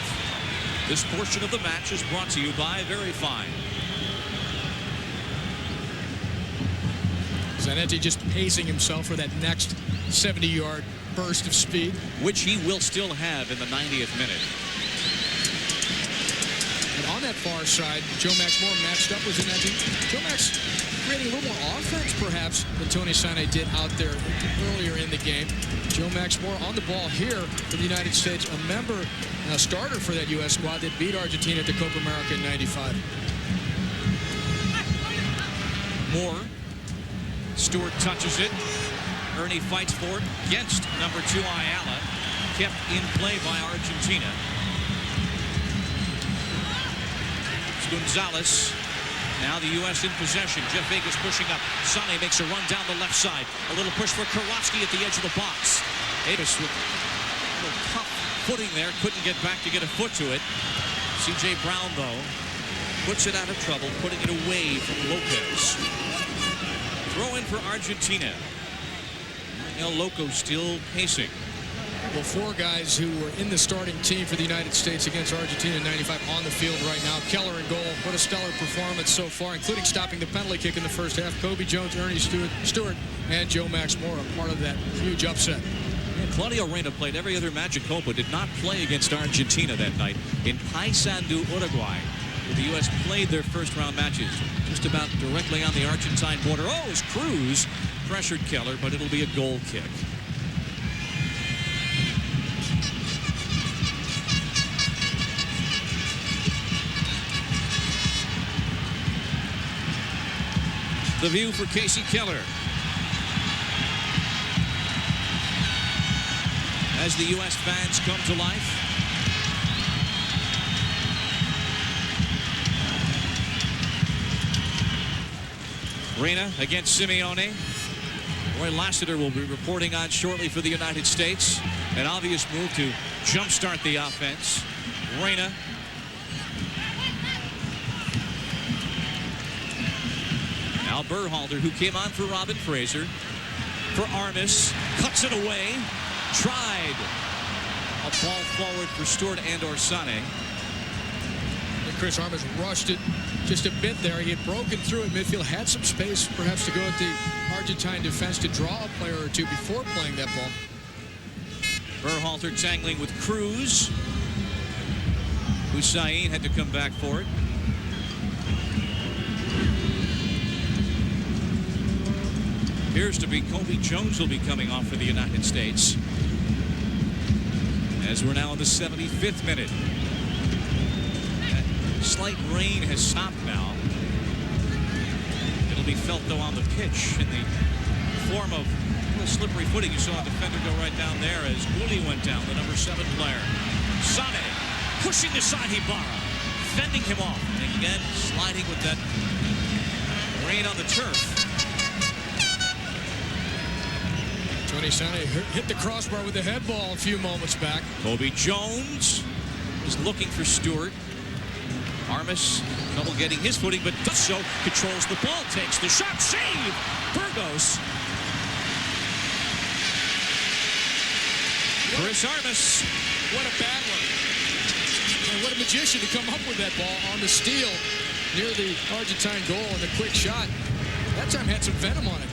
This portion of the match is brought to you by Very Fine. Zanetti just pacing himself for that next 70-yard burst of speed, which he will still have in the 90th minute. And on that far side, Joe Max Moore matched up with Zanetti. Joe Max creating a little more offense, perhaps, than Tony Sane did out there earlier in the game. Joe Max Moore on the ball here for the United States, a member, a starter for that U.S. squad that beat Argentina at the Copa America in '95. Moore. Stewart touches it. Ernie fights for it against number 2 Ayala. Kept in play by Argentina. It's González. Now the U.S. in possession. Jeff Vegas pushing up. Sane makes a run down the left side. A little push for Kirovsky at the edge of the box. Davis with a little tough footing there. Couldn't get back to get a foot to it. C.J. Brown, though, puts it out of trouble, putting it away from Lopez. Throw in for Argentina. El Loco still pacing. Well, 4 guys who were in the starting team for the United States against Argentina in '95 on the field right now. Keller in goal. What a stellar performance so far, including stopping the penalty kick in the first half. Kobe Jones, Ernie Stewart, and Joe Max Moore are part of that huge upset. And Claudio Reyna played every other match at Copa. Did not play against Argentina that night in Paysandú, Uruguay, where the U.S. played their first-round matches just about directly on the Argentine border. Oh, it's Cruz pressured Keller, but it'll be a goal kick. The view for Casey Keller. As the U.S. fans come to life. Reyna against Simeone. Roy Lassiter will be reporting on shortly for the United States. An obvious move to jumpstart the offense. Reyna. Now Berhalter, who came on for Robin Fraser. For Armas. Cuts it away. Tried. A ball forward for Stewart and/or Sane. And Chris Armas rushed it just a bit there. He had broken through at midfield, had some space perhaps to go at the Argentine defense to draw a player or two before playing that ball. Berhalter tangling with Cruz. Husain had to come back for it. Appears to be Kobe Jones will be coming off for the United States. As we're now in the 75th minute. That slight rain has stopped now. It'll be felt though on the pitch in the form of a little slippery footing. You saw a defender go right down there as Julio went down, the number 7 player. Zanetti pushing aside Ibarra, fending him off. And again, sliding with that rain on the turf. Tony Zanetti hit the crossbar with the head ball a few moments back. Kobe Jones is looking for Stewart. Armas, trouble getting his footing, but does so. Controls the ball, takes the shot, save! Burgos. Chris Armas. What a bad one. And what a magician to come up with that ball on the steal near the Argentine goal and the quick shot. That time had some venom on it.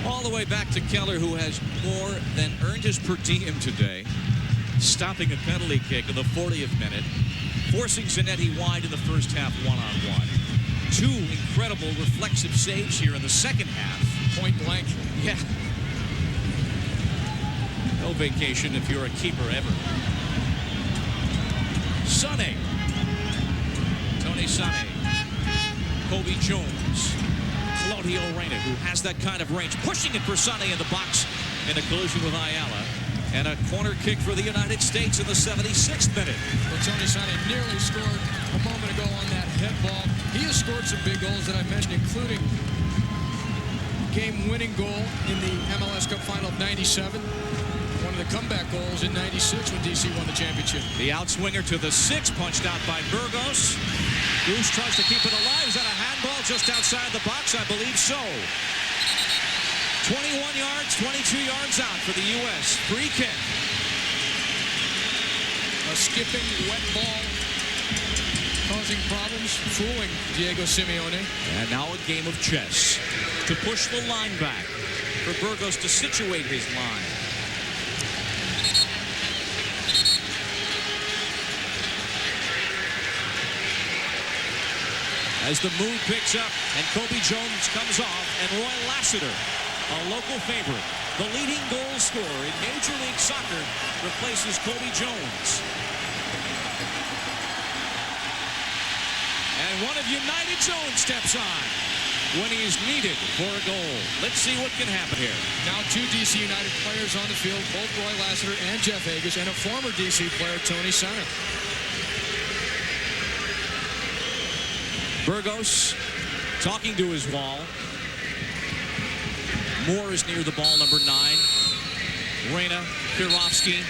All the way back to Keller, who has more than earned his per diem today. Stopping a penalty kick in the 40th minute. Forcing Zanetti wide in the first half one-on-one. 2 incredible reflexive saves here in the second half. Point blank. Yeah. No vacation if you're a keeper ever. Sané. Tony Sané. Kobe Jones. Claudio, who has that kind of range. Pushing it for Sané in the box in a collision with Ayala. And a corner kick for the United States in the 76th minute. Well, Tony Sané nearly scored a moment ago on that head ball. He has scored some big goals that I mentioned, including game-winning goal in the MLS Cup final of '97. One of the comeback goals in '96 when DC won the championship. The outswinger to the 6, punched out by Burgos. Cruz tries to keep it alive. Is that a handball just outside the box? I believe so. 21 yards, 22 yards out for the U.S. Free kick. A skipping wet ball causing problems, fooling Diego Simeone. And now a game of chess to push the line back for Burgos to situate his line. As the mood picks up and Kobe Jones comes off and Roy Lassiter, a local favorite, the leading goal scorer in Major League Soccer, replaces Kobe Jones. And one of United's own steps on when he is needed for a goal. Let's see what can happen here. Now 2 DC United players on the field, both Roy Lassiter and Jeff Agus, and a former DC player, Tony Sané. Burgos talking to his wall. Moore is near the ball, number 9. Reyna, Kirovsky.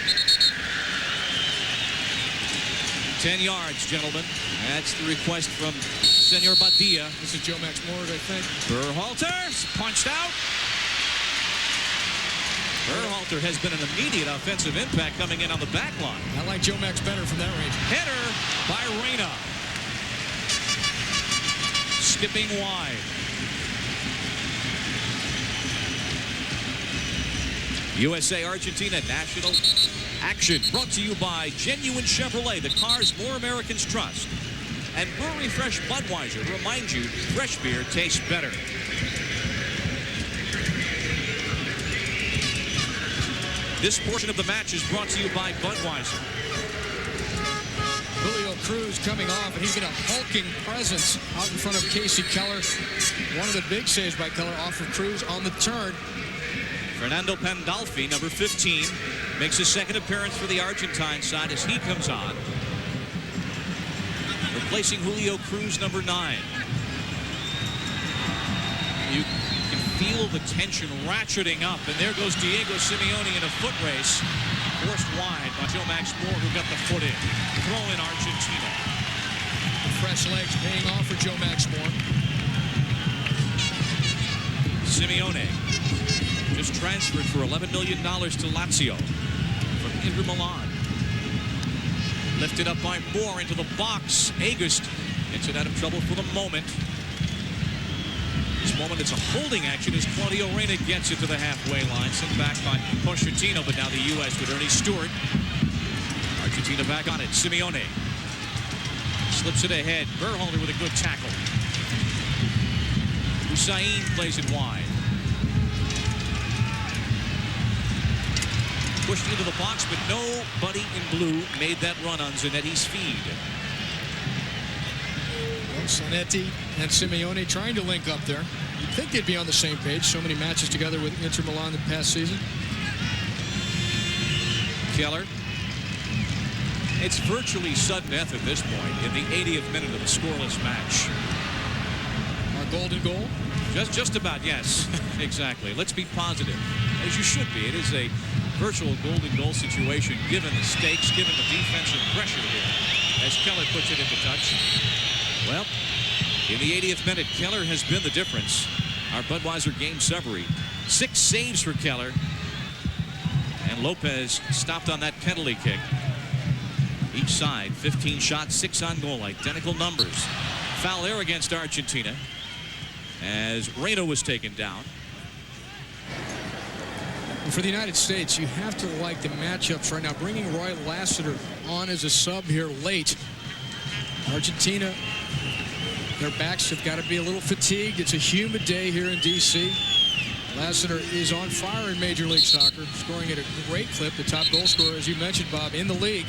10 yards, gentlemen. That's the request from Senor Badilla. This is Joe Max Moore, I think. Berhalter punched out. Berhalter has been an immediate offensive impact coming in on the back line. I like Joe Max better from that range. Header by Reyna. Skipping wide. U.S.A. Argentina national action brought to you by Genuine Chevrolet, the cars more Americans trust. And Brewery Fresh Budweiser reminds you fresh beer tastes better. This portion of the match is brought to you by Budweiser. Julio Cruz coming off, and he's got a hulking presence out in front of Casey Keller. One of the big saves by Keller off of Cruz on the turn. Fernando Pandolfi, number 15, makes his second appearance for the Argentine side as he comes on. Replacing Julio Cruz, number 9. You can feel the tension ratcheting up, and there goes Diego Simeone in a foot race. Forced wide by Joe Max Moore, who got the foot in. Throw in Argentina. The fresh legs paying off for Joe Max Moore. Simeone just transferred for $11 million to Lazio from Inter Milan. Lifted up by Moore into the box. Agus gets it out of trouble for the moment. this moment. It's a holding action as Claudio Reyna gets it to the halfway line. Sent back by Pochettino, but now the U.S. with Ernie Stewart. Argentina back on it. Simeone slips it ahead. Berhalter with a good tackle. Husain plays it wide. Pushed into the box, but nobody in blue made that run on Zanetti's feed. Well, Zanetti and Simeone trying to link up there. You'd think they'd be on the same page. So many matches together with Inter Milan the past season. Keller. It's virtually sudden death at this point in the 80th minute of a scoreless match. Our golden goal? Just about, yes. Exactly. Let's be positive, as you should be. It is a virtual golden goal situation, given the stakes, given the defensive pressure here, as Keller puts it into touch. Well, in the 80th minute, Keller has been the difference. Our Budweiser game summary. 6 saves for Keller. And Lopez stopped on that penalty kick. Each side, 15 shots, 6 on goal. Identical numbers. Foul there against Argentina, as Reyna was taken down. For the United States, you have to like the matchups right now. Bringing Roy Lassiter on as a sub here late. Argentina, their backs have got to be a little fatigued. It's a humid day here in D.C. Lassiter is on fire in Major League Soccer, scoring at a great clip. The top goal scorer, as you mentioned, Bob, in the league.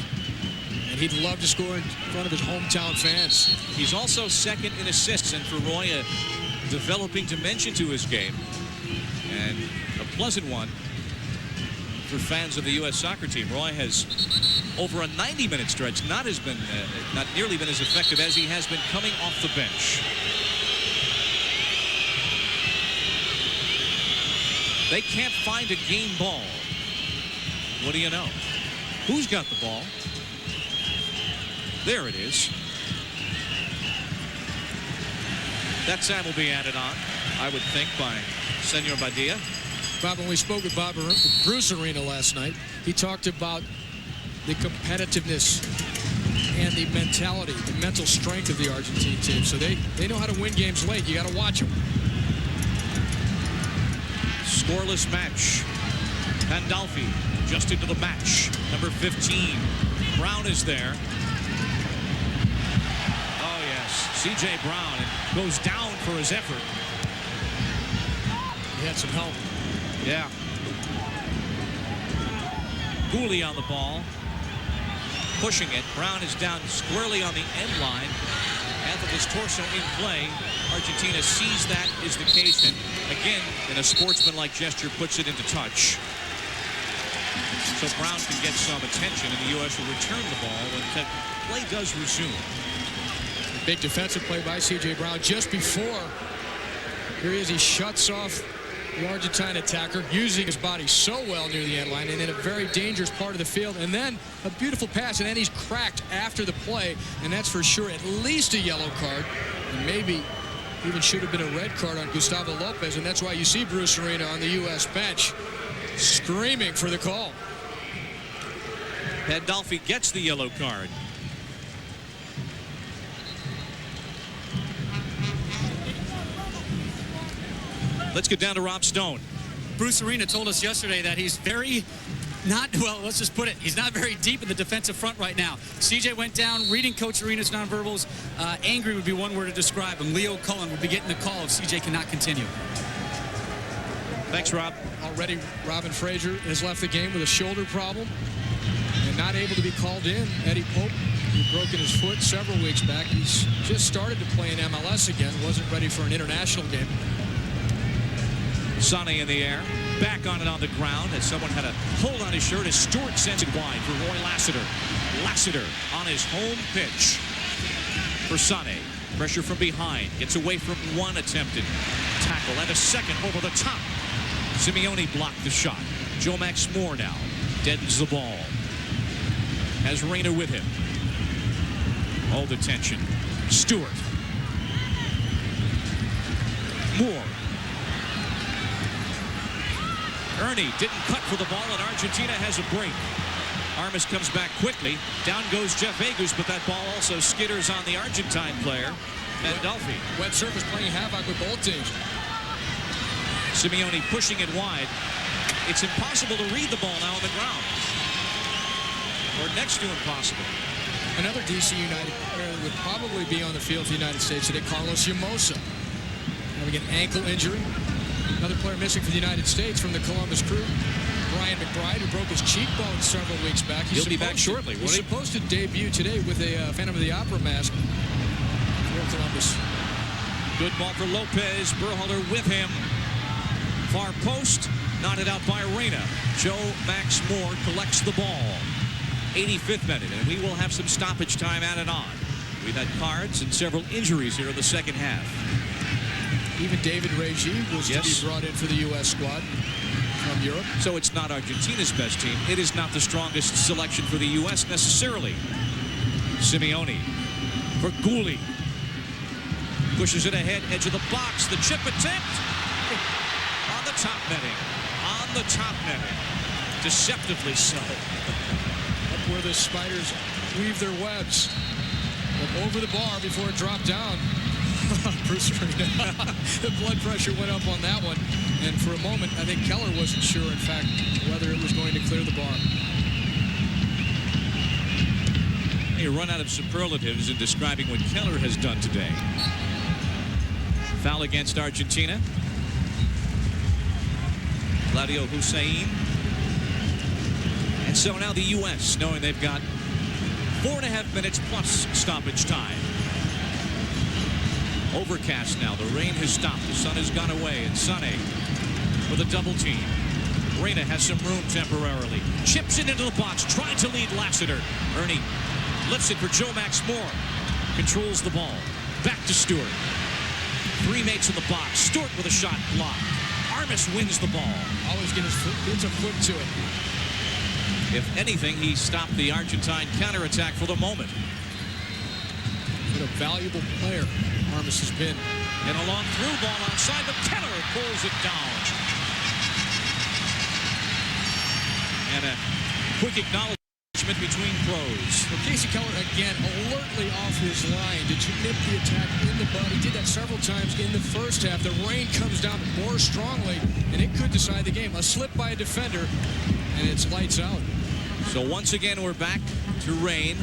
And he'd love to score in front of his hometown fans. He's also second in assists, and for Roy, a developing dimension to his game. And a pleasant one for fans of the U.S. soccer team. Roy has, over a 90-minute stretch, not nearly been as effective as he has been coming off the bench. They can't find a game ball. What do you know? Who's got the ball? There it is. That time will be added on, I would think, by Senor Badilla. Bob, when we spoke with Bruce Arena last night, he talked about the competitiveness and the mentality, the mental strength of the Argentine team. So they know how to win games late. You got to watch them. Scoreless match. Pandolfi just into the match. Number 15. Brown is there. Oh, yes. C.J. Brown goes down for his effort. He had some help. Yeah. Julio on the ball. Pushing it. Brown is down squarely on the end line. And with his torso in play, Argentina sees that is the case, and again, in a sportsmanlike gesture, puts it into touch. So Brown can get some attention, and the U.S. will return the ball when play does resume. Big defensive play by C.J. Brown just before. Here he is. He shuts off the Argentine attacker, using his body so well near the end line and in a very dangerous part of the field. And then a beautiful pass, and then he's cracked after the play, and that's for sure at least a yellow card, and maybe even should have been a red card on Gustavo Lopez, and that's why you see Bruce Arena on the U.S. bench screaming for the call. Pandolfi gets the yellow card. Let's get down to Rob Stone. Bruce Arena told us yesterday that he's let's just put it, he's not very deep in the defensive front right now. CJ went down, reading Coach Arena's nonverbals. Angry would be one word to describe him. Leo Cullen would be getting the call if CJ cannot continue. Thanks, Rob. Already, Robin Fraser has left the game with a shoulder problem and not able to be called in. Eddie Pope, who'd broken his foot several weeks back. He's just started to play in MLS again. Wasn't ready for an international game. Sonny in the air. Back on it on the ground as someone had a hold on his shirt as Stewart sends it wide for Roy Lassiter. Lassiter on his home pitch for Sonny. Pressure from behind. Gets away from one attempted tackle and a second over the top. Simeone blocked the shot. Joe Max Moore now deadens the ball. Has Reyna with him. All the tension. Stewart. Moore. Ernie didn't cut for the ball, and Argentina has a break. Armas comes back quickly. Down goes Jeff Agus, but that ball also skitters on the Argentine player, Pandolfi. Wet surface playing havoc with both teams. Simeone pushing it wide. It's impossible to read the ball now on the ground. Or next to impossible. Another DC United player that would probably be on the field for the United States today, Carlos Llamosa, having an ankle injury. Another player missing for the United States from the Columbus Crew, Brian McBride, who broke his cheekbone several weeks back. He'll be back shortly. He's supposed to debut today with a Phantom of the Opera mask for Columbus. Good ball for Lopez. Berhalter with him. Far post, knotted out by Reyna. Joe Max Moore collects the ball. 85th minute, and we will have some stoppage time added on. We've had cards and several injuries here in the second half. Even David Regi was to be brought in for the U.S. squad from Europe. So it's not Argentina's best team. It is not the strongest selection for the U.S. necessarily. Simeone for Kily. Pushes it ahead, edge of the box. The chip attempt on the top netting. On the top netting. Deceptively so. Up where the Spiders weave their webs. But over the bar before it dropped down. Bruce the blood pressure went up on that one. And for a moment, I think Keller wasn't sure, in fact, whether it was going to clear the bar. You run out of superlatives in describing what Keller has done today. Foul against Argentina. Claudio Husain. And so now the U.S., knowing they've got 4.5 minutes plus stoppage time. Overcast now. The rain has stopped. The sun has gone away. And Sané with a double team. Reyna has some room temporarily. Chips it into the box. Trying to lead Lassiter. Ernie lifts it for Joe Max Moore. Controls the ball. Back to Stewart. Three mates in the box. Stewart with a shot blocked. Armas wins the ball. Always gets a foot to it. If anything, he stopped the Argentine counterattack for the moment. What a valuable player Armas has been. And a long through ball outside, but Keller pulls it down. And a quick acknowledgement between pros. Well, Casey Keller, again, alertly off his line. Did you nip the attack in the bud? He did that several times in the first half. The rain comes down more strongly, and it could decide the game. A slip by a defender, and it's lights out. So once again, we're back to rain.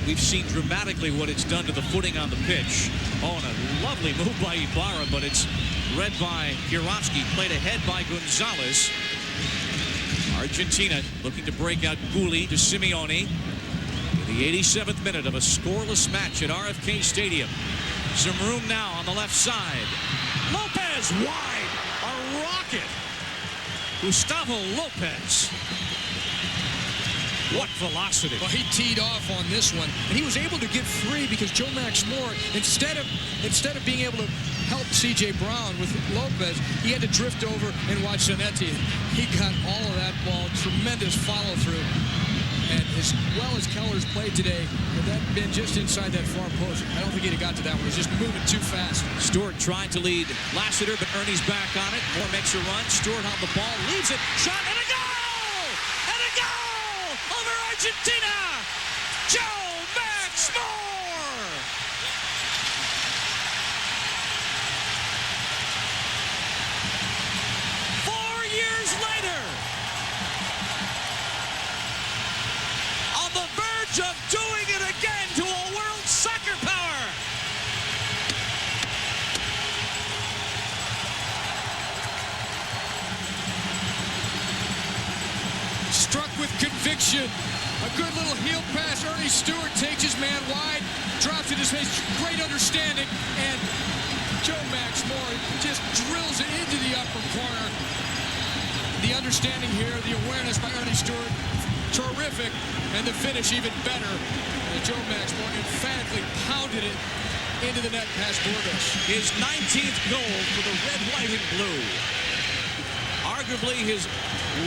We've seen dramatically what it's done to the footing on the pitch. Oh, and a lovely move by Ibarra, but it's read by Kirovsky, played ahead by González. Argentina looking to break out Kily to Simeone in the 87th minute of a scoreless match at RFK Stadium. Some room now on the left side. Lopez wide, a rocket. Gustavo Lopez. What velocity. Well, he teed off on this one, and he was able to get free because Joe Max Moore, instead of being able to help C.J. Brown with Lopez, he had to drift over and watch Zanetti. He got all of that ball, tremendous follow-through. And as well as Keller's played today, had that been just inside that far post, I don't think he'd have got to that one. It was just moving too fast. Stewart trying to lead Lassiter, but Ernie's back on it. Moore makes a run. Stewart on the ball, leaves it, shot, and a goal! And a goal over Argentina! Joe Max Moore! Years later, on the verge of doing it again to a world soccer power. Struck with conviction. A good little heel pass. Ernie Stewart takes his man wide, drops it his face. Great understanding, and Joe Max Moore just drills it into the upper corner. The understanding here, the awareness by Ernie Stewart, terrific, and the finish even better. And Joe Max Moore emphatically pounded it into the net past Burgos. His 19th goal for the red, white, and blue. Arguably his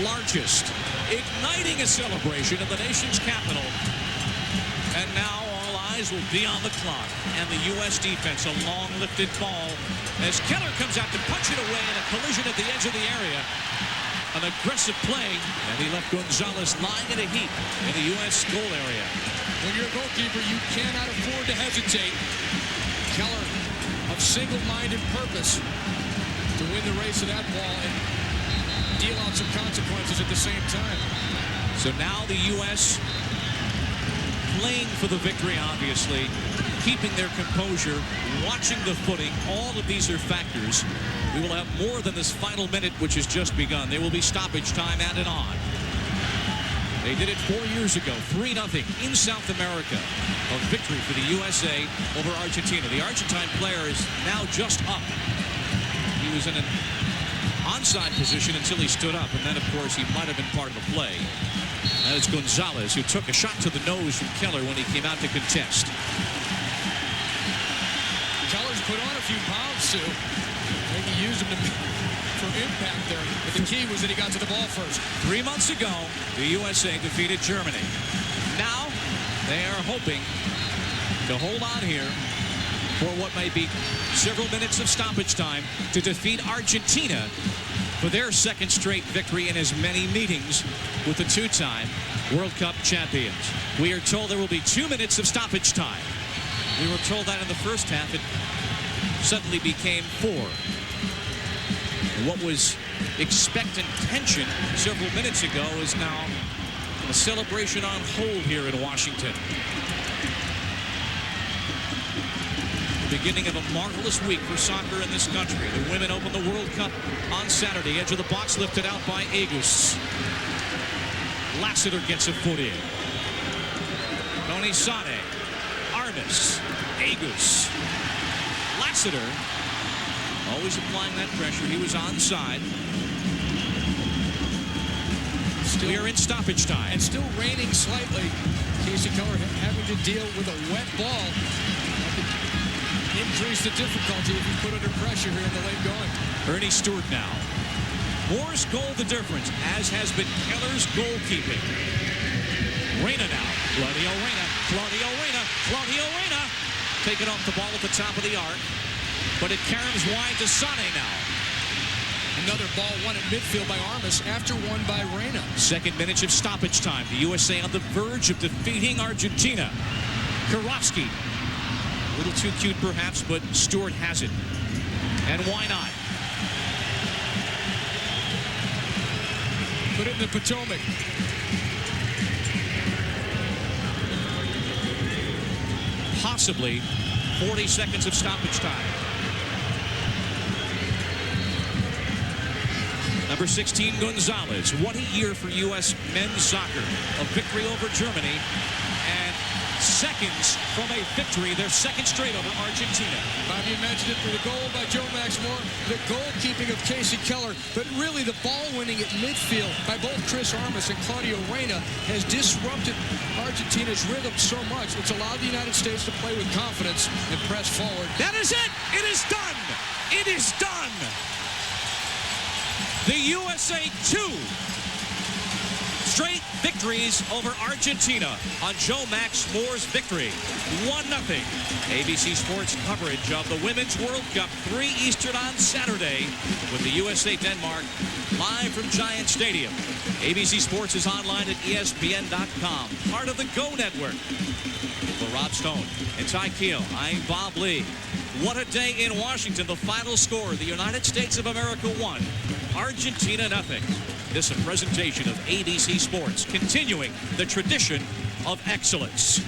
largest, igniting a celebration in the nation's capital. And now all eyes will be on the clock. And the U.S. defense, a long lifted ball as Keller comes out to punch it away in a collision at the edge of the area. An aggressive play, and he left González lying in a heap in the U.S. goal area. When you're a goalkeeper, you cannot afford to hesitate. Keller, a of single-minded purpose to win the race of that ball and deal out some consequences at the same time. So now the U.S. playing for the victory, obviously, keeping their composure, watching the footing. All of these are factors. We will have more than this final minute, which has just begun. There will be stoppage time added on. They did it 4 years ago, 3-0 in South America. A victory for the U.S.A. over Argentina. The Argentine player is now just up. He was in an onside position until he stood up, and then, of course, he might have been part of the play. That is González, who took a shot to the nose from Keller when he came out to contest. Keller's put on a few pounds, too. I think he used him for impact there. But the key was that he got to the ball first. 3 months ago, the U.S.A. defeated Germany. Now, they are hoping to hold on here for what may be several minutes of stoppage time to defeat Argentina for their second straight victory in as many meetings with the two-time World Cup champions. We are told there will be 2 minutes of stoppage time. We were told that in the first half. It suddenly became 4. What was expectant tension several minutes ago is now a celebration on hold here in Washington. The beginning of a marvelous week for soccer in this country. The women open the World Cup on Saturday. Edge of the box lifted out by Agus. Lassiter gets a foot in. Tony Sane. Armas. Agus. Lassiter. Always applying that pressure. He was onside. We are in stoppage time. And still raining slightly. Casey Keller having to deal with a wet ball. Increase the difficulty if you put under pressure here in the late going. Ernie Stewart now. Moore's goal the difference, as has been Keller's goalkeeping. Reyna now. Claudio Reyna. Claudio Reyna. Claudio Reyna. Taking off the ball at the top of the arc. But it caroms wide to Sane now. Another ball won at midfield by Armas after one by Reyna. Second minute of stoppage time. The USA on the verge of defeating Argentina. Karofsky. A little too cute perhaps, but Stewart has it. And why not? Put it in the Potomac. Possibly 40 seconds of stoppage time. Number 16, González. What a year for U.S. men's soccer. A victory over Germany and seconds from a victory, their second straight over Argentina. Bobby mentioned it for the goal by Joe Max Moore, the goalkeeping of Casey Keller, but really the ball winning at midfield by both Chris Armas and Claudio Reyna has disrupted Argentina's rhythm so much. It's allowed the United States to play with confidence and press forward. That is it! It is done! It is done! The USA 2 straight victories over Argentina on Joe Max Moore's victory. 1-0. ABC Sports coverage of the Women's World Cup, 3 Eastern on Saturday with the USA-Denmark live from Giant Stadium. ABC Sports is online at ESPN.com, part of the Go Network. For Rob Stone and Ty Keel, I'm Bob Lee. What a day in Washington. The final score, the United States of America 1, Argentina 0. This is a presentation of ABC Sports, continuing the tradition of excellence.